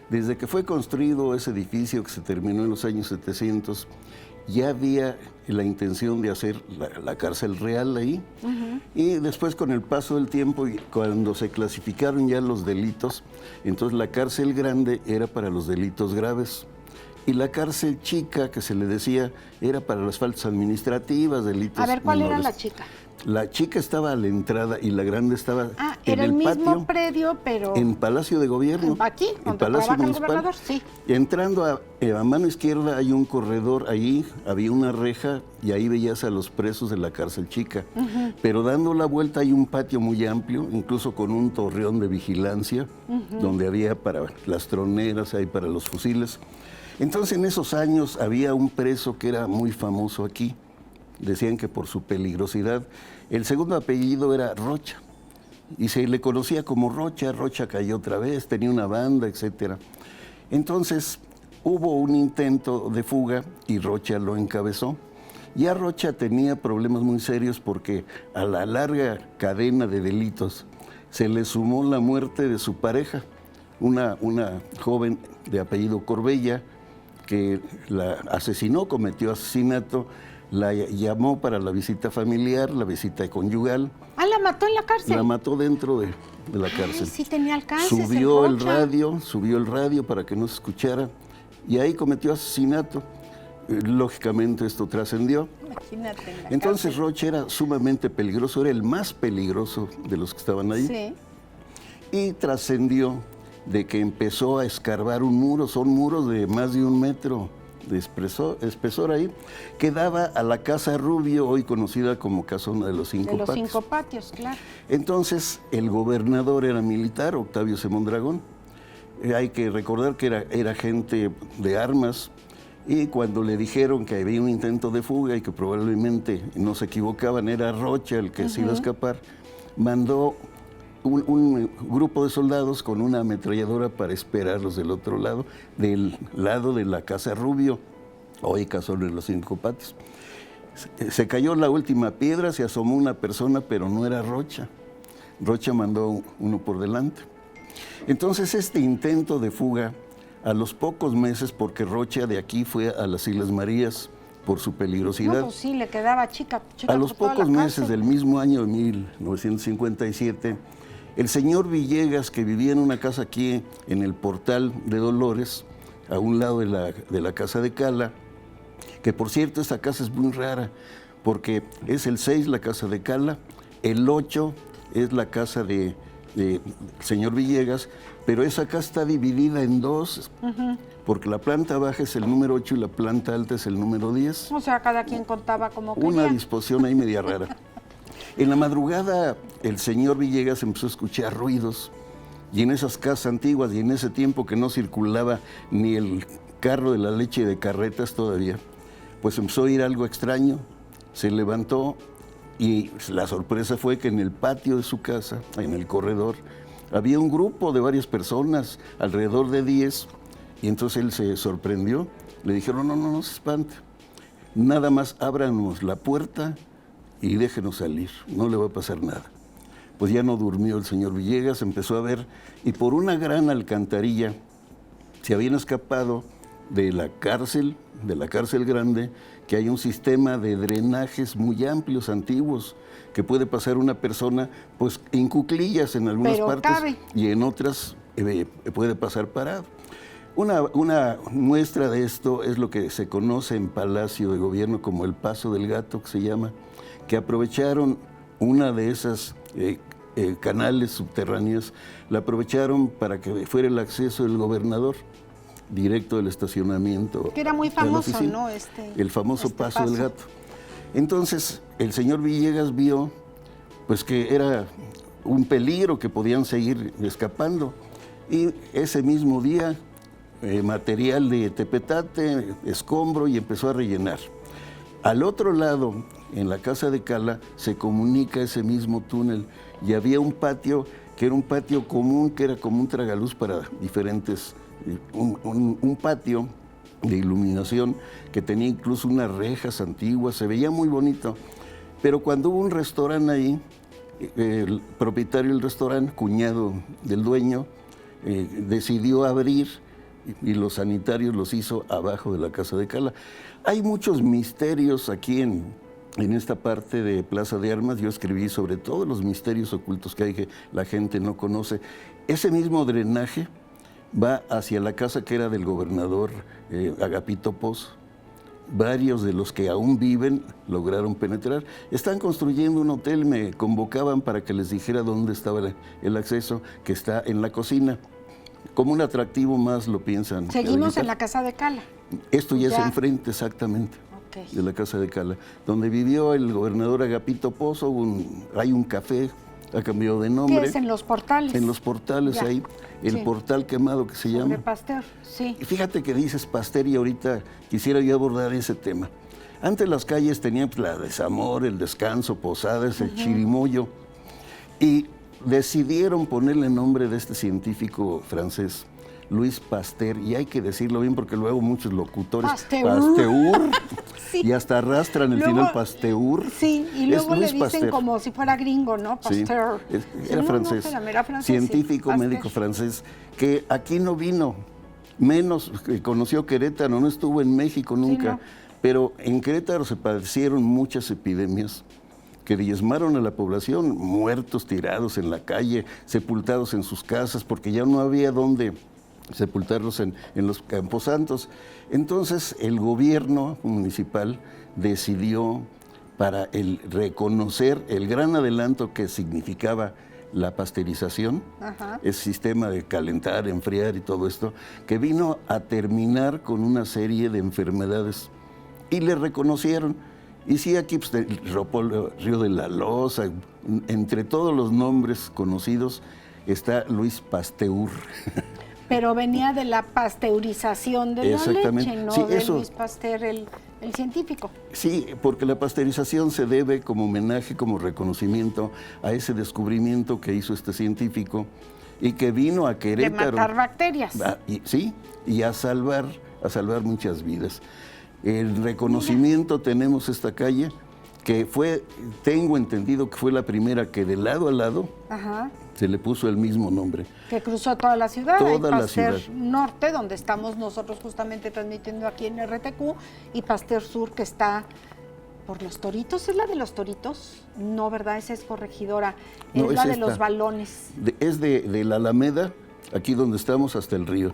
Desde que fue construido ese edificio que se terminó en los años 700, ya había la intención de hacer la cárcel real ahí. Y después, con el paso del tiempo, y cuando se clasificaron ya los delitos, entonces la cárcel grande era para los delitos graves. Y la cárcel chica, que se le decía, era para las faltas administrativas, delitos A ver, ¿cuál menores. era la chica? La chica estaba a la entrada y la grande estaba en era el mismo patio, predio, pero... en Palacio de Gobierno. Aquí, en donde Palacio trabaja el Municipal. gobernador, sí. Entrando a mano izquierda hay un corredor, ahí había una reja y ahí veías a los presos de la cárcel chica. Pero dando la vuelta hay un patio muy amplio, incluso con un torreón de vigilancia, donde había para las troneras, hay para los fusiles. Entonces, en esos años había un preso que era muy famoso aquí. Decían que por su peligrosidad. El segundo apellido era Rocha. Y se le conocía como Rocha. Rocha cayó otra vez, tenía una banda, etc. Entonces, hubo un intento de fuga y Rocha lo encabezó. Ya Rocha tenía problemas muy serios porque a la larga cadena de delitos se le sumó la muerte de su pareja, una joven de apellido Corbella, que la asesinó, cometió asesinato, la llamó para la visita familiar, la visita conyugal. Ah, ¿la mató en la cárcel? La mató dentro de la cárcel. Ay, sí tenía alcance. Subió el radio para que no se escuchara y ahí cometió asesinato. Lógicamente esto trascendió. Imagínate en la Entonces cárcel. Rocha era sumamente peligroso, era el más peligroso de los que estaban ahí. Sí. Y trascendió de que empezó a escarbar un muro, son muros de más de 1 metro de espesor ahí, que daba a la Casa Rubio, hoy conocida como Casona de los Cinco Patios. De los 5 patios, claro. Entonces, el gobernador era militar, Octavio C. Mondragón. Hay que recordar que era gente de armas, y cuando le dijeron que había un intento de fuga y que probablemente no se equivocaban, era Rocha el que se iba a escapar, mandó un grupo de soldados con una ametralladora para esperarlos del otro lado, del lado de la Casa Rubio, hoy Casona de los Cinco Patios. Se cayó la última piedra, se asomó una persona, pero no era Rocha. Rocha mandó uno por delante. Entonces este intento de fuga, a los pocos meses, porque Rocha de aquí fue a las Islas Marías, por su peligrosidad. No, pues sí, le quedaba chica A los por toda pocos la meses cárcel. del mismo año de 1957, el señor Villegas, que vivía en una casa aquí en el Portal de Dolores, a un lado de la casa de Cala, que por cierto esta casa es muy rara, porque es el 6 la casa de Cala, el 8 es la casa de señor Villegas, pero esa casa está dividida en dos, porque la planta baja es el número 8 y la planta alta es el número 10. O sea, cada quien contaba como Una quería. disposición ahí media rara. En la madrugada el señor Villegas empezó a escuchar ruidos, y en esas casas antiguas y en ese tiempo que no circulaba ni el carro de la leche de carretas todavía, pues empezó a oír algo extraño, se levantó y la sorpresa fue que en el patio de su casa, en el corredor, había un grupo de varias personas, alrededor de 10, y entonces él se sorprendió. Le dijeron, no se espante, nada más ábranos la puerta y déjenos salir, no le va a pasar nada. Pues ya no durmió el señor Villegas, empezó a ver, y por una gran alcantarilla se habían escapado de la cárcel grande, que hay un sistema de drenajes muy amplios, antiguos, que puede pasar una persona, pues en cuclillas en algunas Pero partes cabe. y en otras puede pasar parado. Una muestra de esto es lo que se conoce en Palacio de Gobierno como el Paso del Gato, que se llama, que aprovecharon una de esas canales subterráneos, la aprovecharon para que fuera el acceso del gobernador directo del estacionamiento. Que era muy de la famoso, oficina. ¿no? El famoso paso del Gato. Entonces, el señor Villegas vio pues que era un peligro, que podían seguir escapando. Y ese mismo día, material de tepetate, escombro, y empezó a rellenar. Al otro lado, en la casa de Cala, se comunica ese mismo túnel, y había un patio que era un patio común, que era como un tragaluz para diferentes, un patio de iluminación que tenía incluso unas rejas antiguas, se veía muy bonito. Pero cuando hubo un restaurante ahí, el propietario del restaurante, cuñado del dueño, decidió abrir, y los sanitarios los hizo abajo de la casa de Cala. Hay muchos misterios aquí en esta parte de Plaza de Armas. Yo escribí sobre todos los misterios ocultos que hay que la gente no conoce. Ese mismo drenaje va hacia la casa que era del gobernador Agapito Pozo. Varios de los que aún viven lograron penetrar. Están construyendo un hotel, me convocaban para que les dijera dónde estaba el acceso, que está en la cocina. Como un atractivo más lo piensan. Seguimos ahorita. en la casa de Cala. Esto ya es enfrente, exactamente, de la casa de Cala. Donde vivió el gobernador Agapito Pozo, hay un café, ha cambiado de nombre. ¿Qué es? En los portales. En los portales, Ya. ahí, el Sí. portal quemado que se Sobre llama. Pasteur, sí. Y fíjate que dices Pasteur, y ahorita quisiera yo abordar ese tema. Antes las calles tenían pues, la Desamor, el Descanso, Posadas, el Chirimoyo, y decidieron ponerle nombre de este científico francés, Luis Pasteur, y hay que decirlo bien porque luego muchos locutores, Pasteur, Sí. y hasta arrastran el Luego- final Pasteur. Sí, y luego Es le Luis dicen Pasteur. como si fuera gringo, ¿no? Sí, Pasteur. era No, francés, espérame, era francés, científico, sí, médico Pasteur. francés, que aquí no vino, menos que conoció Querétaro, no estuvo en México nunca, no. pero en Querétaro se padecieron muchas epidemias que diezmaron a la población, muertos tirados en la calle, sepultados en sus casas, porque ya no había dónde sepultarlos en los camposantos. Entonces el gobierno municipal decidió, para reconocer el gran adelanto que significaba la pasteurización, ese sistema de calentar, enfriar y todo esto, que vino a terminar con una serie de enfermedades, y le reconocieron. Y sí, aquí pues, el Río de la Loza, entre todos los nombres conocidos, está Luis Pasteur. Pero venía de la pasteurización de la Exactamente. leche, no Sí, de eso. Luis Pasteur, el científico. Sí, porque la pasteurización se debe como homenaje, como reconocimiento a ese descubrimiento que hizo este científico y que vino a De Querétaro. matar bacterias. Sí, y a salvar muchas vidas. El reconocimiento, tenemos esta calle que tengo entendido que fue la primera que de lado a lado se le puso el mismo nombre. Que cruzó toda la ciudad, Toda la Pasteur ciudad. Norte, donde estamos nosotros justamente transmitiendo aquí en RTQ, y Pasteur Sur, que está por Los Toritos. ¿Es la de Los Toritos? No, ¿verdad? Esa es Corregidora. No, es es la de esta. Los Balones. Es de la Alameda, aquí donde estamos, hasta el río.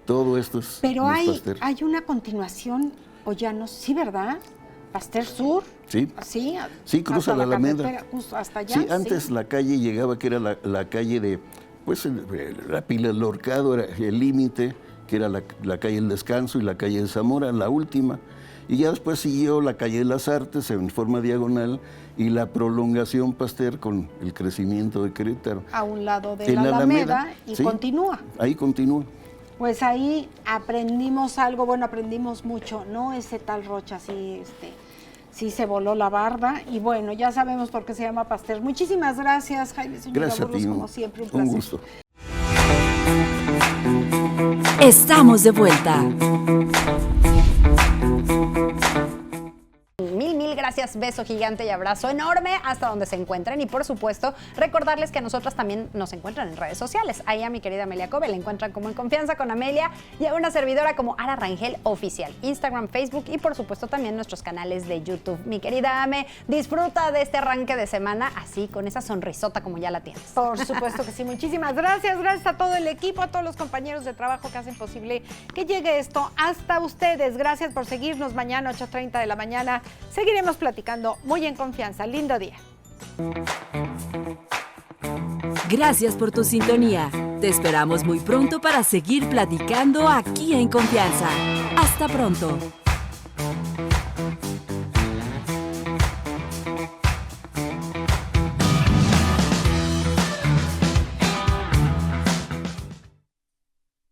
Todo esto es Pero Luis hay Pasteur. una continuación, o ya no, sí, ¿verdad? Pasteur Sur. Sí. Sí, Sí, cruza hasta la Alameda. carretera, justo hasta allá. Sí, antes la calle llegaba, que era la calle de, pues la Pila del Horcado, era el límite, que era la calle del Descanso y la calle de Zamora, la última. Y ya después siguió la calle de las Artes en forma diagonal y la prolongación Pasteur con el crecimiento de Querétaro. A un lado de En la la Alameda, Alameda, y sí. continúa. Ahí continúa. Pues ahí aprendimos algo, bueno, aprendimos mucho, ¿no? Ese tal Rocha sí se voló la barda, y bueno, ya sabemos por qué se llama Pasteur. Muchísimas gracias, Jaime Zúñiga Gracias a Burgos, ti. como siempre, un placer. Un gusto. Estamos de vuelta. Mil gracias, beso gigante y abrazo enorme hasta donde se encuentren. Y por supuesto, recordarles que a nosotras también nos encuentran en redes sociales. Ahí a mi querida Amelia Cove la encuentran como En Confianza con Amelia, y a una servidora como Ara Rangel Oficial, Instagram, Facebook y por supuesto también nuestros canales de YouTube. Mi querida Ame, disfruta de este arranque de semana así, con esa sonrisota como ya la tienes. Por supuesto que sí, muchísimas gracias. Gracias a todo el equipo, a todos los compañeros de trabajo que hacen posible que llegue esto hasta ustedes. Gracias por seguirnos. Mañana 8:30 de la mañana seguiremos platicando muy en confianza. Lindo día. Gracias por tu sintonía. Te esperamos muy pronto para seguir platicando aquí en Confianza. Hasta pronto.